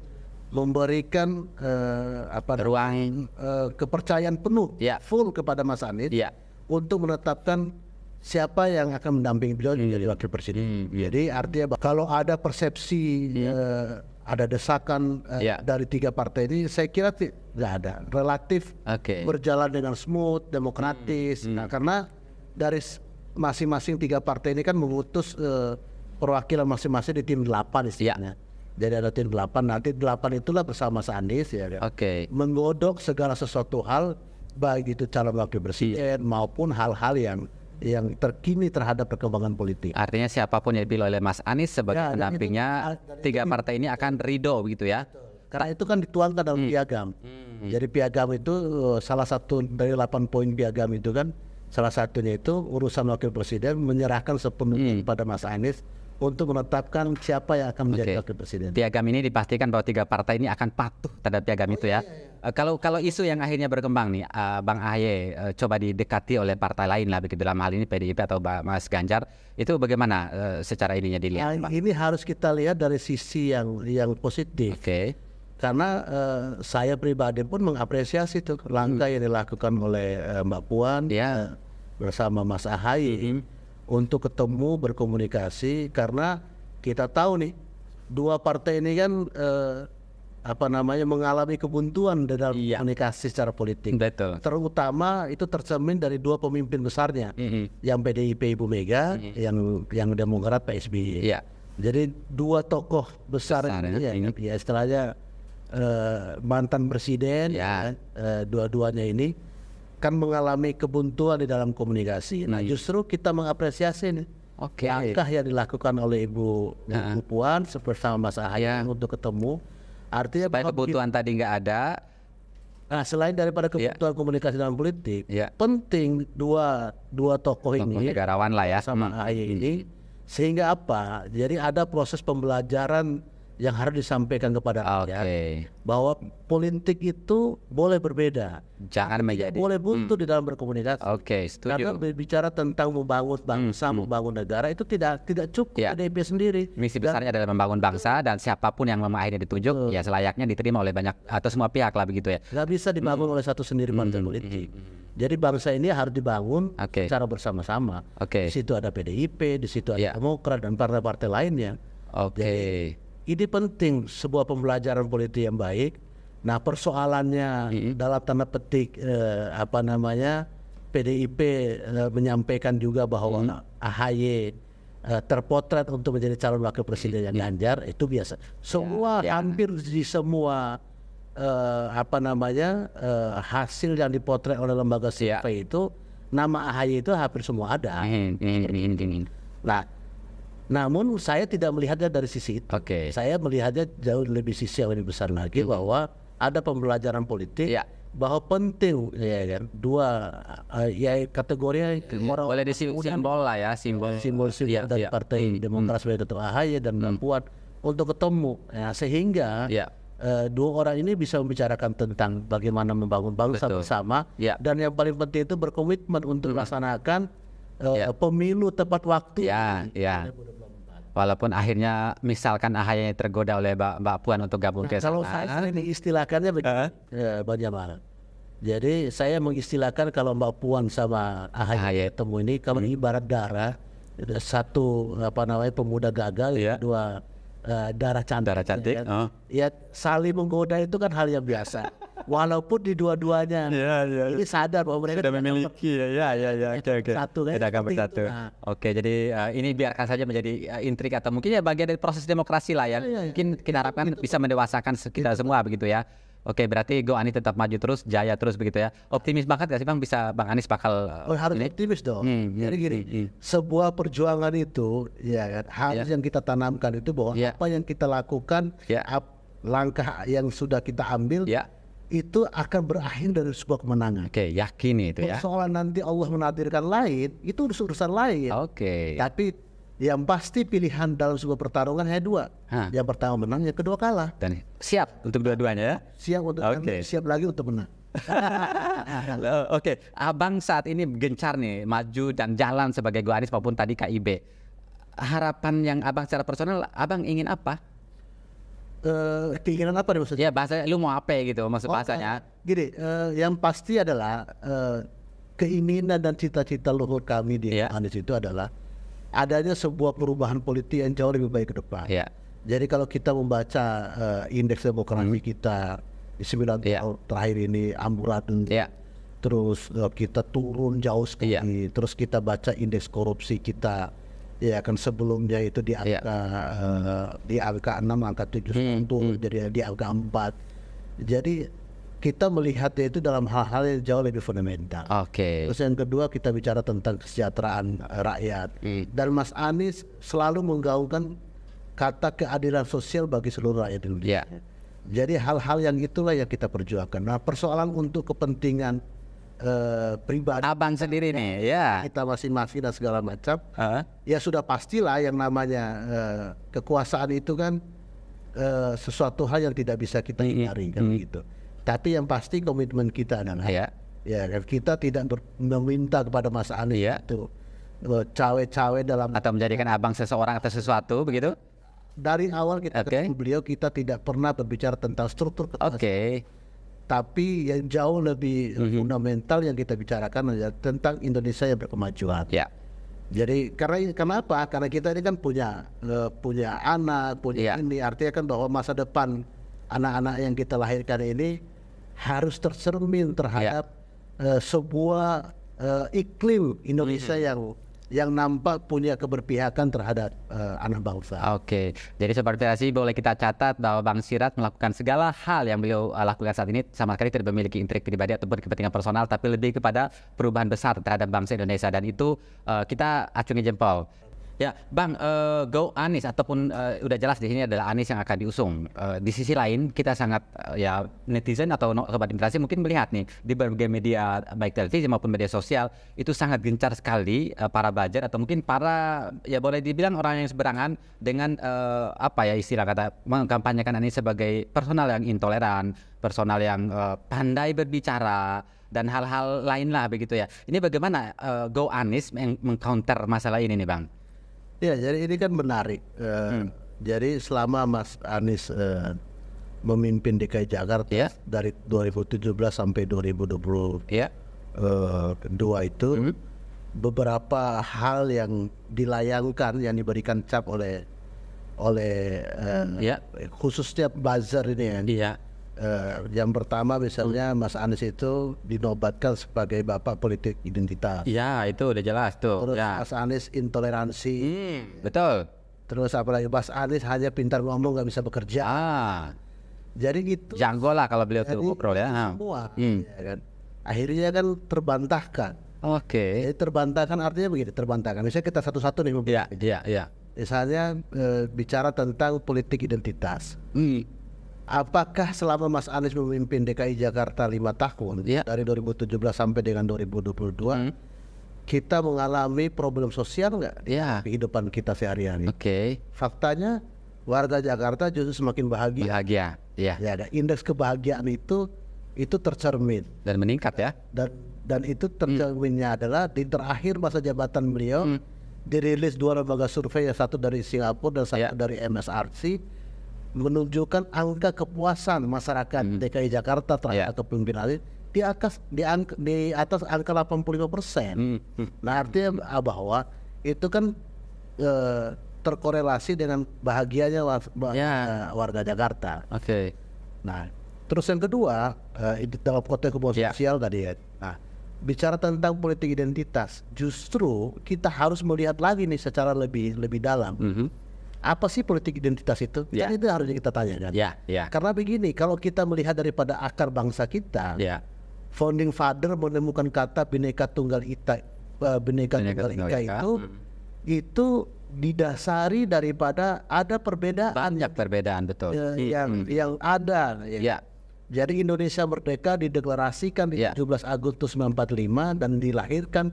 memberikan ruang kepercayaan penuh full kepada Mas Anies untuk menetapkan siapa yang akan mendampingi beliau menjadi wakil presiden. Jadi artinya kalau ada persepsi ada desakan dari 3 partai ini, saya kira nggak ada, relatif berjalan dengan smooth, demokratis. Nah, karena dari masing-masing 3 partai ini kan mengutus perwakilan masing-masing di tim 8 istilahnya. Jadi ada tim 8, nanti 8 itulah bersama Mas Anies menggodok segala sesuatu hal, baik itu calon wakil presiden maupun hal-hal yang terkini terhadap perkembangan politik. Artinya siapapun yang dipilih oleh Mas Anies sebagai pendampingnya, 3 partai ini akan ridho begitu ya. Karena itu kan dituangkan dalam piagam. Jadi piagam itu salah satu dari 8 poin piagam itu kan, salah satunya itu urusan wakil presiden menyerahkan sepenuhnya kepada Mas Anies untuk menetapkan siapa yang akan menjadi wakil presiden. Piagam ini dipastikan bahwa 3 partai ini akan patuh terhadap piagam itu ya. Kalau isu yang akhirnya berkembang nih, Bang AHY coba didekati oleh partai lain lah begitu, dalam hal ini PDIP atau Mas Ganjar, itu bagaimana secara ininya dilihat? Ini harus kita lihat dari sisi yang positif. Karena saya pribadi pun mengapresiasi tuh langkah yang dilakukan oleh Mbak Puan bersama Mas AHY untuk ketemu berkomunikasi, karena kita tahu nih 2 partai ini kan mengalami kebuntuan dalam komunikasi secara politik. Betul. Terutama itu tercermin dari dua pemimpin besarnya, yang PDIP Ibu Mega, yang Demokrat Pak SBY. Jadi dua tokoh besar ya istilahnya mantan presiden, dua-duanya ini kan mengalami kebuntuan di dalam komunikasi. Nah justru kita mengapresiasi nih langkah yang dilakukan oleh Ibu Puan bersama Mas Ahaye untuk ketemu. Artinya supaya kebutuhan tadi nggak ada. Nah selain daripada kebutuhan komunikasi dalam politik, penting dua tokoh ini negarawan lah ya sama Ahaye ini, sehingga apa? Jadi ada proses pembelajaran yang harus disampaikan kepada rakyat bahwa politik itu boleh berbeda, jangan menjadi boleh buntu di dalam berkomunikasi. Setuju. Karena berbicara tentang membangun bangsa, membangun negara itu tidak cukup PDIP sendiri. Misi besarnya adalah membangun bangsa, dan siapapun yang akhirnya ditunjuk ya selayaknya diterima oleh banyak atau semua pihak lah begitu ya. Nggak bisa dibangun oleh satu sendiri partai politik. Jadi bangsa ini harus dibangun secara bersama-sama. Di situ ada PDIP, di situ ada Demokrat dan partai-partai lainnya. Jadi, ini penting sebuah pembelajaran politik yang baik. Nah persoalannya dalam tanda petik PDIP menyampaikan juga bahwa Ahaye terpotret untuk menjadi calon wakil presiden yang Ganjar, itu biasa. Hampir di semua hasil yang dipotret oleh lembaga survei itu nama Ahaye itu hampir semua ada. Nah, namun saya tidak melihatnya dari sisi itu. Saya melihatnya jauh lebih sisi yang lebih besar lagi, bahwa ada pembelajaran politik bahwa penting dua kategori orang boleh simbol lah ya, simbol dari Partai Demokrat sebagai ketua Ahaye dan Mbak Puan untuk ketemu, sehingga dua orang ini bisa membicarakan tentang bagaimana membangun bangsa bersama, dan yang paling penting itu berkomitmen untuk melaksanakan pemilu tepat waktu. Walaupun akhirnya misalkan Ahaye tergoda oleh Mbak Puan untuk gabung ke sana. Kalau saya ini istilahkannya begini, Bang Jamal. Jadi saya mengistilahkan kalau Mbak Puan sama Ahaye ketemu ini, kalau ibarat darah, satu pemuda gagal, dua darah cantik. Ya saling menggoda itu kan hal yang biasa. Walaupun di dua-duanya ini sadar bahwa mereka sudah memiliki satu kan bersatu. Jadi ini biarkan saja menjadi intrik atau mungkin bagian dari proses demokrasi lah ya. Mungkin kita harapkan bisa mendewasakan kita semua begitu ya. Berarti Go Anies tetap maju terus, jaya terus begitu ya. Optimis banget gak sih Bang, bisa Bang Anies bakal harus optimis dong. Jadi gini, sebuah perjuangan itu harus yang kita tanamkan itu bahwa apa yang kita lakukan, langkah yang sudah kita ambil itu akan berakhir dari sebuah kemenangan. Yakini itu ya. Persoalan nanti Allah menakdirkan lain, itu urusan lain. Tapi yang pasti pilihan dalam sebuah pertarungan hanya dua. Yang pertama menang, yang kedua kalah. Dan siap untuk dua-duanya ya? Siap untuk siap lagi untuk menang. Abang saat ini gencar nih maju dan jalan sebagai Go Anies maupun tadi KIB. Harapan yang Abang secara personal, Abang ingin apa? Keinginan apa nih maksudnya? Ya bahasa lu mau apa gitu maksud bahasanya. Gini, yang pasti adalah keinginan dan cita-cita luhur kami di Anies itu adalah adanya sebuah perubahan politik yang jauh lebih baik ke depan. Jadi kalau kita membaca indeks demokrasi kita di 9 tahun terakhir ini amburadul, terus kita turun jauh sekali, terus kita baca indeks korupsi kita, kan sebelumnya itu di angka 6, angka 7 turun jadi di angka 4. Jadi kita melihatnya itu dalam hal-hal yang jauh lebih fundamental. Terus yang kedua kita bicara tentang kesejahteraan rakyat. Dan Mas Anies selalu menggaungkan kata keadilan sosial bagi seluruh rakyat Indonesia. Jadi hal-hal yang itulah yang kita perjuangkan. Nah persoalan untuk kepentingan pribadi Abang sendiri nih kita masing-masing dan segala macam, ya sudah pastilah yang namanya kekuasaan itu kan sesuatu hal yang tidak bisa kita hindari kan gitu. Tapi yang pasti komitmen kita adalah kita tidak meminta kepada Mas Anies itu cawe-cawe dalam atau menjadikan Abang seseorang atau sesuatu begitu. Dari awal kita ketemu beliau, kita tidak pernah berbicara tentang struktur kekuasaan. Tapi yang jauh lebih fundamental yang kita bicarakan adalah tentang Indonesia yang berkemajuan. Jadi kenapa? Karena kita ini kan punya anak, ini artinya kan bahwa masa depan anak-anak yang kita lahirkan ini harus tercermin terhadap sebuah iklim Indonesia yang nampak punya keberpihakan terhadap anak bangsa. Oke, jadi Sobat Inspirasi boleh kita catat bahwa Bang Siraj melakukan segala hal yang beliau lakukan saat ini sama sekali tidak memiliki intrik pribadi ataupun kepentingan personal, tapi lebih kepada perubahan besar terhadap bangsa Indonesia, dan itu kita acungi jempol. Ya, Bang, Go Anies ataupun udah jelas di sini adalah Anies yang akan diusung. Di sisi lain kita sangat ya netizen atau Sobat Inspirasi mungkin melihat nih di berbagai media baik televisi maupun media sosial itu sangat gencar sekali para buzzer atau mungkin para ya boleh dibilang orang yang seberangan dengan apa ya istilah kata mengkampanyekan Anies sebagai personal yang intoleran, personal yang pandai berbicara dan hal-hal lain lah begitu ya. Ini bagaimana Go Anies mengcounter masalah ini nih, Bang? Ya, jadi ini kan menarik. Jadi selama Mas Anies memimpin DKI Jakarta dari 2017 sampai 2022 itu beberapa hal yang dilayangkan, yang diberikan cap oleh khususnya buzzer ini ya. Yang pertama misalnya Mas Anies itu dinobatkan sebagai bapak politik identitas. Iya, itu udah jelas tuh. Terus Mas Anies intoleransi. Betul. Terus apalagi Mas Anies hanya pintar ngomong nggak bisa bekerja. Jadi gitu. Janggo lah kalau beliau tuh ngobrol ya. Semua. Ya kan. Akhirnya kan terbantahkan. Oke. Jadi terbantahkan artinya begini, terbantahkan. Misalnya kita satu-satu nih. Iya. Misalnya bicara tentang politik identitas. Apakah selama Mas Anies memimpin DKI Jakarta 5 tahun dari 2017 sampai dengan 2022 kita mengalami problem sosial nggak di kehidupan kita sehari-hari? Faktanya warga Jakarta justru semakin bahagia. Ya, indeks kebahagiaan itu tercermin dan meningkat ya. Dan itu tercerminnya adalah di terakhir masa jabatan beliau dirilis 2 lembaga survei, yang satu dari Singapura dan satu dari MSRC, menunjukkan angka kepuasan masyarakat DKI Jakarta terhadap kepemimpinan di atas angka 85%. Nah, artinya bahwa itu kan terkorelasi dengan bahagianya warga Jakarta. Nah, terus yang kedua dalam konteks hubungan sosial tadi ya. Nah, bicara tentang politik identitas, justru kita harus melihat lagi nih secara lebih dalam. Apa sih politik identitas itu? Kan itu harusnya kita tanyakan. Karena begini, kalau kita melihat daripada akar bangsa kita, founding father menemukan kata Bhinneka Tunggal Ika, itu didasari daripada ada perbedaan. Banyak perbedaan, betul. Yang ada. Jadi Indonesia merdeka dideklarasikan di 17 Agustus 1945 dan dilahirkan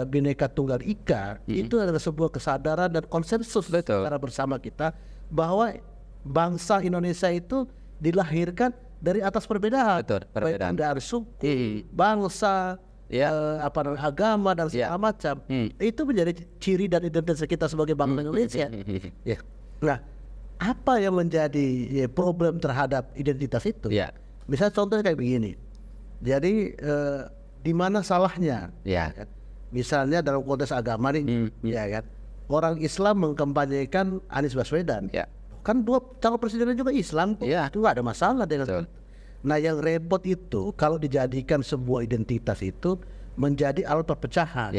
Bhinneka Tunggal Ika. Itu adalah sebuah kesadaran dan konsensus secara bersama kita bahwa bangsa Indonesia itu dilahirkan dari atas perbedaan. Baik dari suku, bangsa, agama dan segala macam. Itu menjadi ciri dan identitas kita sebagai bangsa Indonesia. Nah, apa yang menjadi problem terhadap identitas itu? Misalnya contohnya kayak begini. Jadi di mana salahnya? Kan? Misalnya dalam konteks agama nih, kan? Orang Islam mengkampanyekan Anies Baswedan. Kan calon presidennya juga Islam, itu nggak ada masalah dengan. Nah, yang repot itu kalau dijadikan sebuah identitas itu menjadi alat perpecahan.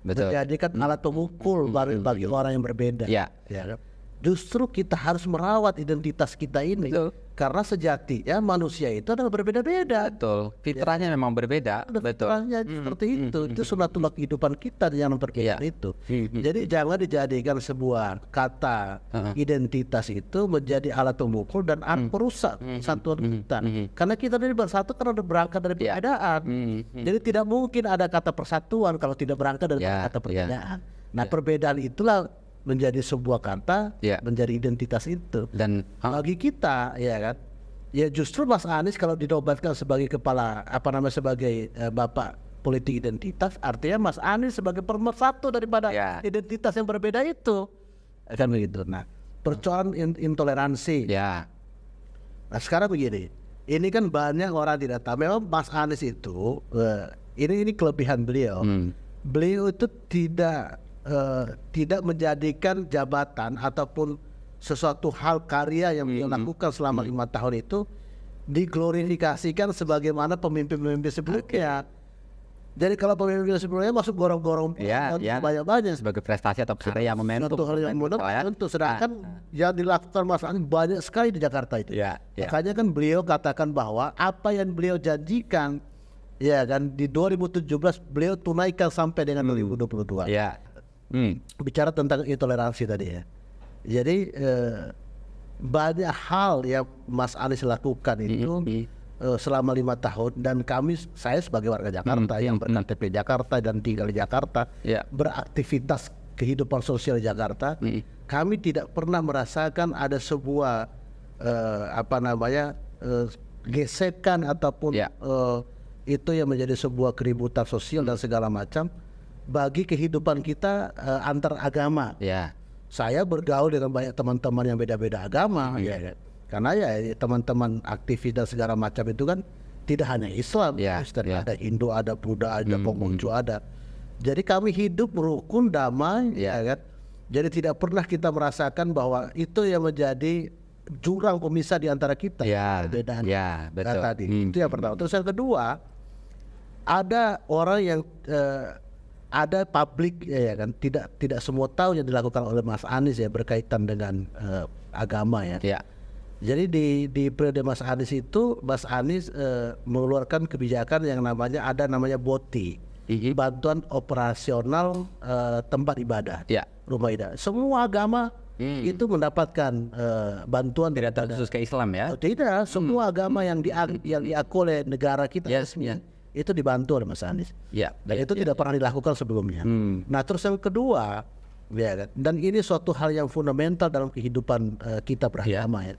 Menjadikan alat pemukul bagi orang yang berbeda. Kan? Justru kita harus merawat identitas kita ini. Karena sejatinya manusia itu adalah berbeda-beda. Fitrahnya memang berbeda. Fitrahnya seperti itu. Itu sunatullah kehidupan kita yang berbeda itu. Jadi jangan dijadikan sebuah kata identitas itu menjadi alat pemukul dan perusak satuan kita. Karena kita ini bersatu karena berangkat dari perbedaan. Jadi tidak mungkin ada kata persatuan kalau tidak berangkat dari kata perbedaan. Nah, perbedaan itulah menjadi sebuah kata, menjadi identitas itu. Dan bagi kita, kan, justru Mas Anies kalau dinobatkan sebagai kepala, sebagai bapak politik identitas, artinya Mas Anies sebagai pemersatu daripada identitas yang berbeda itu, kan begitu. Nah, persoalan intoleransi. Nah, sekarang begini, ini kan banyak orang tidak tahu. Memang Mas Anies itu, ini kelebihan beliau. Beliau itu tidak menjadikan jabatan ataupun sesuatu hal karya yang beliau lakukan selama 5 tahun itu diglorifikasikan sebagaimana pemimpin-pemimpin sebelumnya. Jadi kalau pemimpin sebelumnya masuk gorong-gorong banyak-banyak sebagai prestasi atau karya yang momentum. Satu hal yang momentum. Sedangkan yang dilakukan Mas Anies banyak sekali di Jakarta itu. Makanya kan beliau katakan bahwa apa yang beliau janjikan ya kan di 2017 beliau tunaikan sampai dengan 2022. Bicara tentang intoleransi tadi ya. Jadi banyak hal yang Mas Anies lakukan itu selama 5 tahun, dan saya sebagai warga Jakarta yang berKTP Jakarta dan tinggal di Jakarta, beraktivitas kehidupan sosial di Jakarta, kami tidak pernah merasakan ada sebuah gesekan ataupun itu yang menjadi sebuah keributan sosial dan segala macam bagi kehidupan kita antar agama. Saya bergaul dengan banyak teman-teman yang beda-beda agama, karena ya teman-teman aktivis dan segala macam itu kan tidak hanya Islam, Kristen, ada Hindu, ada Buddha, ada Konghucu ada. Jadi kami hidup rukun, damai, kan. Jadi tidak pernah kita merasakan bahwa itu yang menjadi jurang pemisah di antara kita. Perbedaan betul. Tadi. Itu yang pertama. Terus yang kedua, ada orang yang ada publik ya kan, tidak semua tahu yang dilakukan oleh Mas Anies ya berkaitan dengan agama ya. Jadi di periode Mas Anies itu, Mas Anies mengeluarkan kebijakan yang namanya BOTI, bantuan operasional tempat ibadah, rumah ibadah. Semua agama itu mendapatkan bantuan. Tidak khusus ke Islam ya? Tidak, semua agama yang diakui oleh negara kita itu dibantu oleh Mas Anies. Dan itu tidak pernah dilakukan sebelumnya. Nah terus yang kedua, dan ini suatu hal yang fundamental dalam kehidupan kita beragama ya.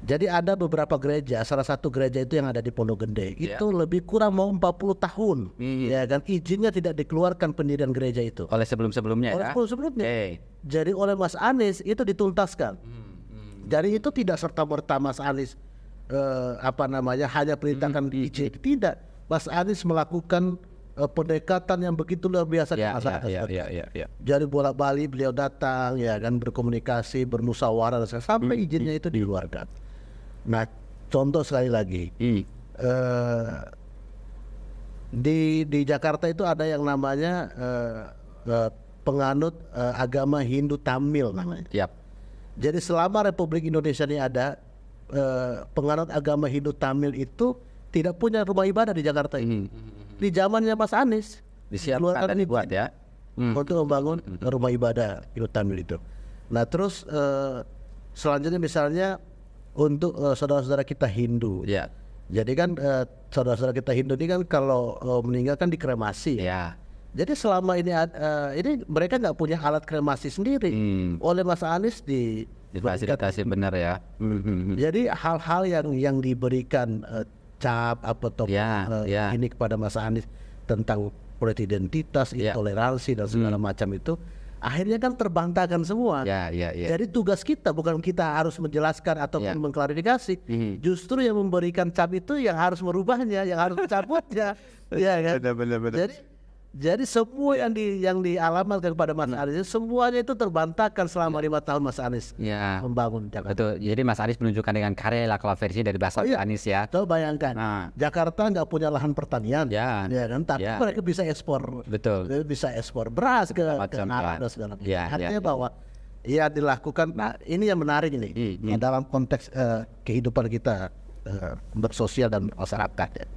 Jadi ada beberapa gereja, salah satu gereja itu yang ada di Pondok Gede, itu lebih kurang mau 40 tahun, ya kan, izinnya tidak dikeluarkan pendirian gereja itu. Oleh sebelum-sebelumnya Jadi oleh Mas Anies itu dituntaskan. Jadi itu tidak serta-merta Mas Anies hanya perintahkan izin, tidak. Mas Anies melakukan pendekatan yang begitu luar biasa di masyarakat. Jadi bolak-balik beliau datang ya kan, berkomunikasi, bermusyawarah sampai izinnya itu dikeluarkan. Nah, contoh sekali lagi, di Jakarta itu ada yang namanya penganut agama Hindu Tamil namanya. Jadi selama Republik Indonesia ini ada, penganut agama Hindu Tamil itu tidak punya rumah ibadah di Jakarta ini. Di zamannya Mas Anies disiapkan dibuat ya untuk membangun rumah ibadah Hindu Tamil itu. Nah terus selanjutnya misalnya untuk saudara-saudara kita Hindu, jadi kan saudara-saudara kita Hindu ini kan kalau meninggal kan dikremasi. Jadi selama ini mereka nggak punya alat kremasi sendiri. Oleh Mas Anies difasilitasi benar ya. Jadi hal-hal yang diberikan cap ini kepada Mas Anies tentang politik identitas, intoleransi dan segala macam itu akhirnya kan terbantahkan semua. Jadi tugas kita bukan kita harus menjelaskan atau mengklarifikasi, justru yang memberikan cap itu yang harus merubahnya, yang harus mencabutnya. Kan? Benar. Jadi semua yang dialamatkan kepada Mas Anies semuanya itu terbantahkan selama 5 tahun Mas Anies membangun Jakarta. Betul. Jadi Mas Anies menunjukkan dengan karya lah versi dari bahasa Anies ya. Coba bayangkan, Jakarta nggak punya lahan pertanian, kan? Tapi mereka bisa ekspor. Betul. Bisa ekspor beras ke Arab dan segala macam. Artinya bahwa dilakukan. Nah ini yang menarik ini dalam konteks kehidupan kita bersosial dan masyarakat.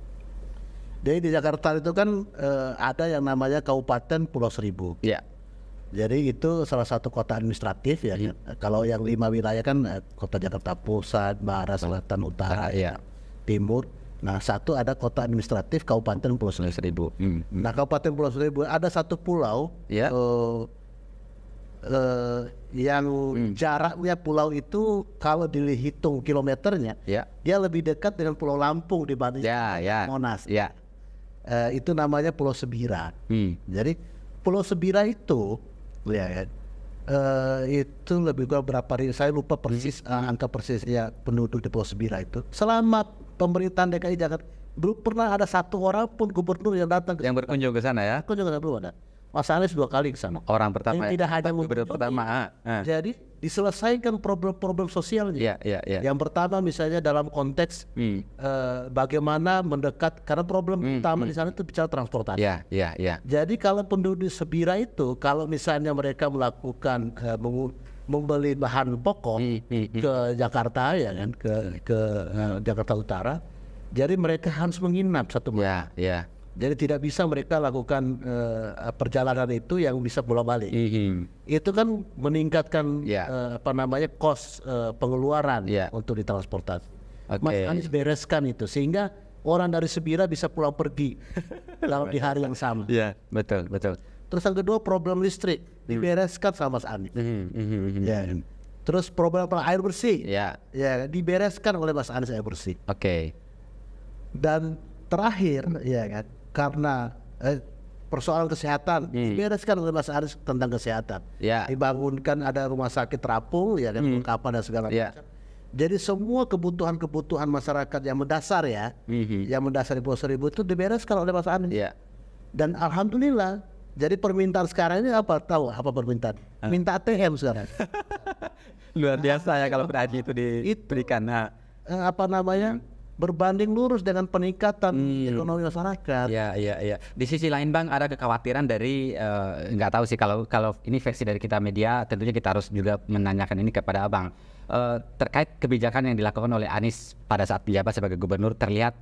Jadi di Jakarta itu kan ada yang namanya Kabupaten Pulau Seribu. Jadi itu salah satu kota administratif ya. Kalau yang 5 wilayah kan kota Jakarta Pusat, Barat, Selatan, Utara, Timur. Nah satu ada kota administratif Kabupaten Pulau Seribu. Nah Kabupaten Pulau Seribu ada satu pulau yang jaraknya pulau itu kalau dihitung kilometernya, dia lebih dekat dengan Pulau Lampung dibanding Monas. Itu namanya Pulau Sebira. Jadi Pulau Sebira itu itu lebih kurang berapa ribu, saya lupa persis angka persisnya penduduk di Pulau Sebira itu. Selama pemerintahan DKI Jakarta belum pernah ada satu orang pun gubernur yang datang yang berkunjung ke sana ya. Kunjung belum ada. Mas Anies 2 kali ke sana. Orang pertama. Tidak hanya gubernur pertama. Jadi diselesaikan problem-problem sosialnya. Yang pertama misalnya dalam konteks bagaimana mendekat, karena problem utama di sana itu bicara transportasi. Jadi kalau penduduk Sebira itu, kalau misalnya mereka melakukan membeli bahan pokok ke Jakarta, ya kan, ke Jakarta Utara, jadi mereka harus menginap satu malam. Jadi tidak bisa mereka lakukan perjalanan itu yang bisa bolak-balik. Itu kan meningkatkan cost pengeluaran untuk ditransportasi. Mas Anies bereskan itu sehingga orang dari Sebira bisa pulang pergi dalam di hari yang sama. Betul. Terus yang kedua problem listrik dibereskan sama Mas Anies. Terus problem air bersih, dibereskan oleh Mas Anies air bersih. Dan terakhir, kan, karena persoalan kesehatan dibereskan oleh Mas Anies tentang kesehatan. Dibangunkan ada rumah sakit terapung, dan perlengkapan dan segala macam. Jadi semua kebutuhan masyarakat yang mendasar yang mendasar di Pulau Seribu itu dibereskan oleh Mas Anies. Dan alhamdulillah, jadi permintaan sekarang ini apa? Tahu apa permintaan? Minta ATM sekarang. Luar biasa ya kalau berarti itu diberikan. Berbanding lurus dengan peningkatan ekonomi masyarakat. Di sisi lain Bang, ada kekhawatiran dari nggak tahu sih kalau ini versi dari kita media, tentunya kita harus juga menanyakan ini kepada Abang. Terkait kebijakan yang dilakukan oleh Anies pada saat menjabat sebagai gubernur, terlihat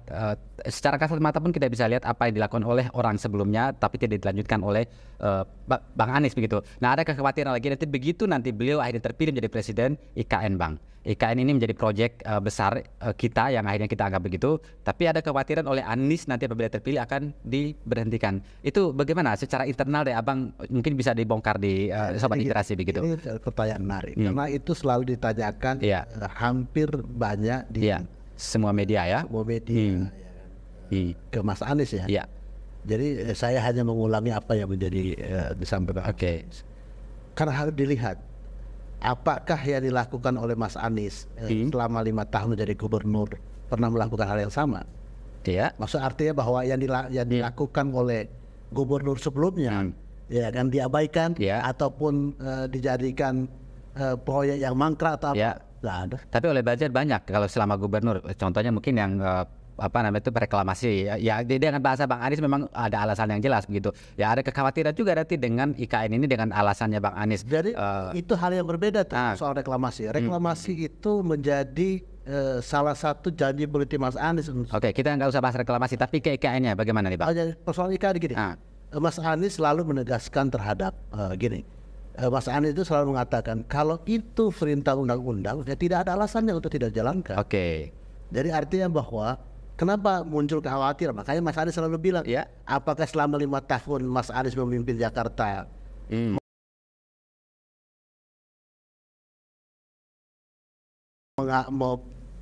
secara kasat mata pun kita bisa lihat apa yang dilakukan oleh orang sebelumnya tapi tidak dilanjutkan oleh Bang Anies begitu. Nah, ada kekhawatiran lagi nanti beliau akhirnya terpilih menjadi presiden IKN Bang. IKN ini menjadi proyek besar kita yang akhirnya kita anggap begitu, tapi ada kekhawatiran oleh Anies nanti apabila terpilih akan diberhentikan. Itu bagaimana secara internal deh Abang, mungkin bisa dibongkar di Sobat Literasi begitu. Ini pertanyaan menarik karena itu selalu ditanyakan hampir banyak di semua media ke Mas Anies ya. Jadi saya hanya mengulangi apa yang menjadi disampaikan. Karena harus dilihat apakah yang dilakukan oleh Mas Anies selama 5 tahun menjadi gubernur pernah melakukan hal yang sama. Maksud artinya bahwa yang dilakukan oleh gubernur sebelumnya kan diabaikan ataupun dijadikan proyek yang mangkrak atau apa. Nggak ada. Tapi oleh budget banyak kalau selama gubernur. Contohnya mungkin yang reklamasi. Ya dengan bahasa Bang Anies memang ada alasan yang jelas begitu. Ya ada kekhawatiran juga nanti dengan IKN ini dengan alasannya Bang Anies. Jadi itu hal yang berbeda soal reklamasi. Reklamasi itu menjadi salah satu janji politik Mas Anies. Kita nggak usah bahas reklamasi, tapi ke IKN-nya bagaimana nih Bang? Persoalan IKN gini. Mas Anies selalu menegaskan terhadap gini. Mas Anies itu selalu mengatakan kalau itu perintah undang-undang, ya tidak ada alasannya untuk tidak dijalankan. Jadi artinya bahwa kenapa muncul kekhawatiran? Makanya Mas Anies selalu bilang, apakah selama 5 tahun Mas Anies memimpin Jakarta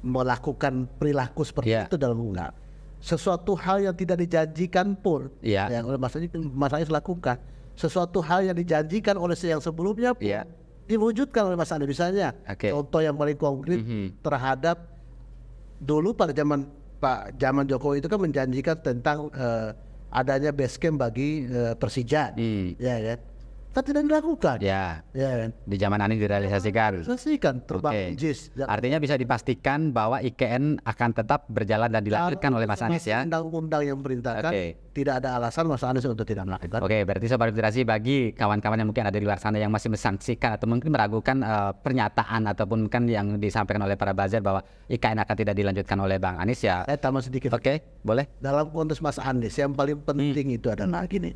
melakukan perilaku seperti itu dalam enggak? Sesuatu hal yang tidak dijanjikan pun yang oleh Mas Anies lakukan. Sesuatu hal yang dijanjikan oleh yang sebelumnya pun diwujudkan oleh Mas Anies. Misalnya contoh yang paling konkret terhadap dulu pada zaman Jokowi itu kan menjanjikan tentang adanya base camp bagi Persija, kan? Kan tidak dilakukan. Kan? Di zaman Anies direalisasikan. Terbang JIS. Artinya bisa dipastikan bahwa IKN akan tetap berjalan dan dilanjutkan oleh Mas Anies ya. Undang-undang yang memerintahkan tidak ada alasan Mas Anies untuk tidak melakukan. Berarti Sobat Literasi, bagi kawan-kawan yang mungkin ada di luar sana yang masih mensangsikan atau mungkin meragukan pernyataan ataupun kan yang disampaikan oleh para buzzer bahwa IKN akan tidak dilanjutkan oleh Bang Anies ya. Saya tambah sedikit. Boleh. Dalam konteks Mas Anies yang paling penting itu adalah gini.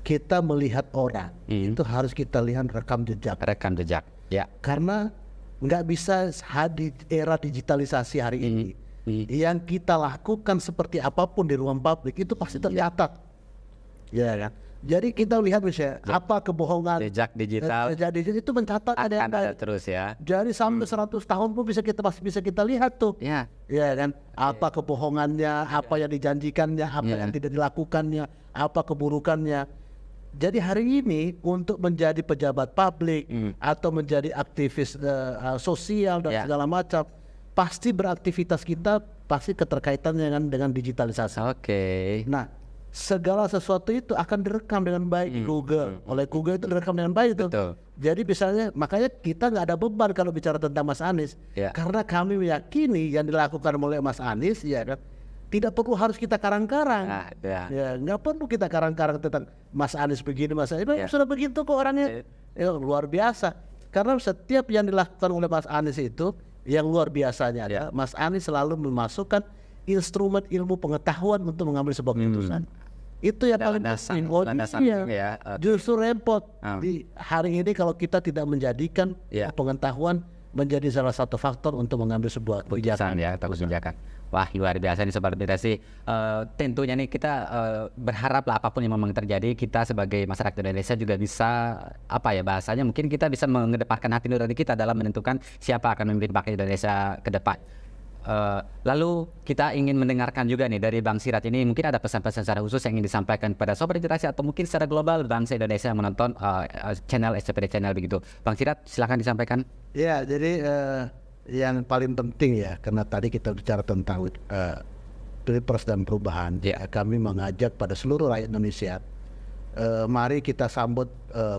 Kita melihat orang itu harus kita lihat rekam jejak. Karena nggak bisa di era digitalisasi hari ini yang kita lakukan seperti apapun di ruang publik itu pasti tercatat, kan? Jadi kita lihat misalnya apa kebohongan jejak digital itu mencatat ada terus ya. Jadi sampai 100 tahun pun masih bisa kita lihat tuh. Kan? Apa kebohongannya, apa yang dijanjikannya, apa yang tidak dilakukannya, apa keburukannya. Jadi hari ini untuk menjadi pejabat publik atau menjadi aktivis sosial dan segala macam, pasti beraktivitas kita pasti keterkaitannya dengan digitalisasi. Nah, segala sesuatu itu akan direkam dengan baik di Google. Oleh Google itu direkam dengan baik itu. Jadi misalnya makanya kita nggak ada beban kalau bicara tentang Mas Anies, karena kami meyakini yang dilakukan oleh Mas Anies ya kan tidak perlu harus kita karang-karang. Ya nggak perlu kita karang-karang tentang Mas Anies begini, Mas Anies sudah begitu kok orangnya. Luar biasa. Karena setiap yang dilakukan oleh Mas Anies itu yang luar biasanya adalah Mas Anies selalu memasukkan instrumen ilmu pengetahuan untuk mengambil sebuah keputusan. Itu yang paling penting. Justru repot di hari ini kalau kita tidak menjadikan pengetahuan menjadi salah satu faktor untuk mengambil sebuah kebijakan. Kebijakan. Wah, luar biasa nih Sobat Literasi. Tentunya nih kita berharap lah apapun yang memang terjadi, kita sebagai masyarakat Indonesia juga bisa bahasanya mungkin kita bisa mengedepankan hati nurani kita dalam menentukan siapa akan memimpin bangsa Indonesia ke depan. Lalu kita ingin mendengarkan juga nih dari Bang Sirat ini, mungkin ada pesan-pesan secara khusus yang ingin disampaikan kepada Sobat Literasi atau mungkin secara global bangsa Indonesia yang menonton channel SCPD Channel begitu. Bang Sirat, silakan disampaikan. Ya, jadi yang paling penting ya, karena tadi kita bicara tentang Pilpres dan perubahan, kami mengajak pada seluruh rakyat Indonesia, mari kita sambut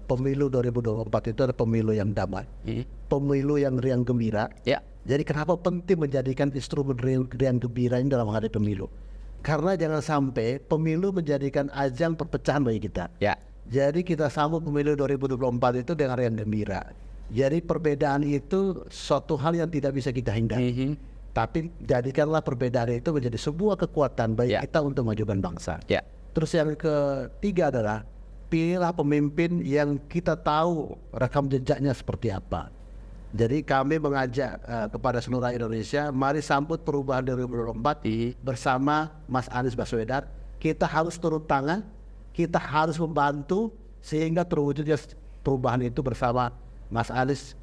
pemilu 2024 itu adalah pemilu yang damai, pemilu yang riang gembira. Jadi kenapa penting menjadikan instrumen riang gembira ini dalam menghadapi pemilu? Karena jangan sampai pemilu menjadikan ajang perpecahan bagi kita. Jadi kita sambut pemilu 2024 itu dengan riang gembira. Jadi perbedaan itu suatu hal yang tidak bisa kita hindari. Tapi jadikanlah perbedaan itu menjadi sebuah kekuatan bagi kita untuk memajukan bangsa. Terus yang ketiga adalah pilihlah pemimpin yang kita tahu rekam jejaknya seperti apa. Jadi kami mengajak kepada seluruh rakyat Indonesia, mari sambut perubahan 2024 bersama Mas Anies Baswedan. Kita harus turun tangan, kita harus membantu sehingga terwujudnya perubahan itu bersama Mas Anies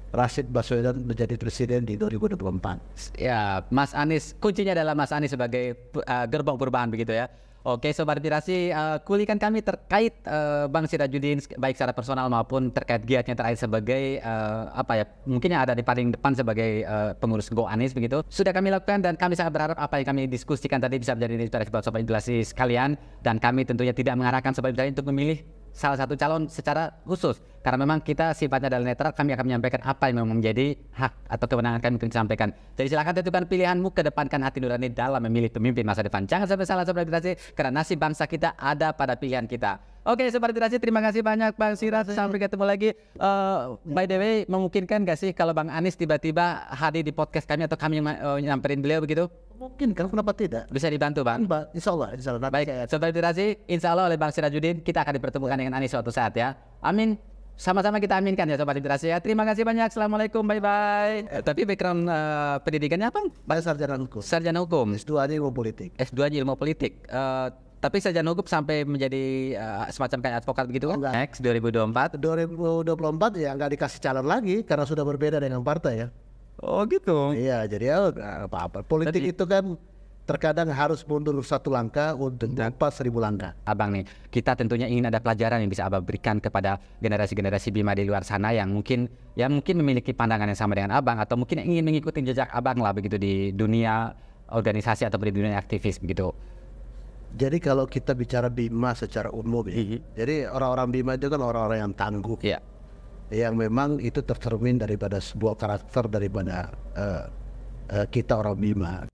Rashid Baswedan menjadi presiden di 2024. Ya, Mas Anies, kuncinya adalah Mas Anies sebagai gerbong perubahan begitu ya. Oke Sobat Literasi, kulikan kami terkait Bang Sirajudin baik secara personal maupun terkait giatnya terakhir sebagai mungkin yang ada di paling depan sebagai pengurus Go Anies begitu. Sudah kami lakukan dan kami sangat berharap apa yang kami diskusikan tadi bisa menjadi inspirasi buat Sobat Literasi sekalian, dan kami tentunya tidak mengarahkan Sobat Literasi untuk memilih salah satu calon secara khusus, karena memang kita sifatnya adalah netral. Kami akan menyampaikan apa yang memang menjadi hak atau kewenangan kami untuk disampaikan. Jadi silakan tentukan pilihanmu, kedepankan hati nurani dalam memilih pemimpin masa depan. Jangan sampai salah Sobat Literasi, karena nasib bangsa kita ada pada pilihan kita. Oke Sobat Literasi, terima kasih banyak Bang Sirat, sampai ketemu lagi. By the way, memungkinkan gak sih kalau Bang Anies tiba-tiba hadir di podcast kami atau kami nyamperin beliau begitu? Mungkin kan, kenapa tidak? Bisa dibantu Bang? Insya Allah. Baik, Sobat Literasi, insya Allah oleh Bang Sirajudin kita akan dipertemukan dengan Anies suatu saat ya. Amin. Sama-sama kita aminkan ya Sobat Literasi ya. Terima kasih banyak. Assalamualaikum. Bye-bye. Tapi background pendidikannya apa? Sarjana hukum. Sarjana hukum. S2-nya ilmu politik. S2-nya ilmu politik. Tapi sarjana hukum sampai menjadi semacam kayak advokat begitu kan? Next 2024. 2024 ya nggak dikasih calon lagi karena sudah berbeda dengan partai ya. Oh gitu. Iya, jadi apa-apa. Politik itu kan terkadang harus mundur satu langkah untuk dapat 1000 langkah. Abang nih, kita tentunya ingin ada pelajaran yang bisa Abang berikan kepada generasi-generasi Bima di luar sana yang mungkin memiliki pandangan yang sama dengan Abang, atau mungkin ingin mengikuti jejak Abang lah begitu di dunia organisasi atau di dunia aktivis begitu. Jadi kalau kita bicara Bima secara umum ya, jadi orang-orang Bima itu kan orang-orang yang tangguh. Yang memang itu tercermin daripada sebuah karakter daripada kita orang Bima.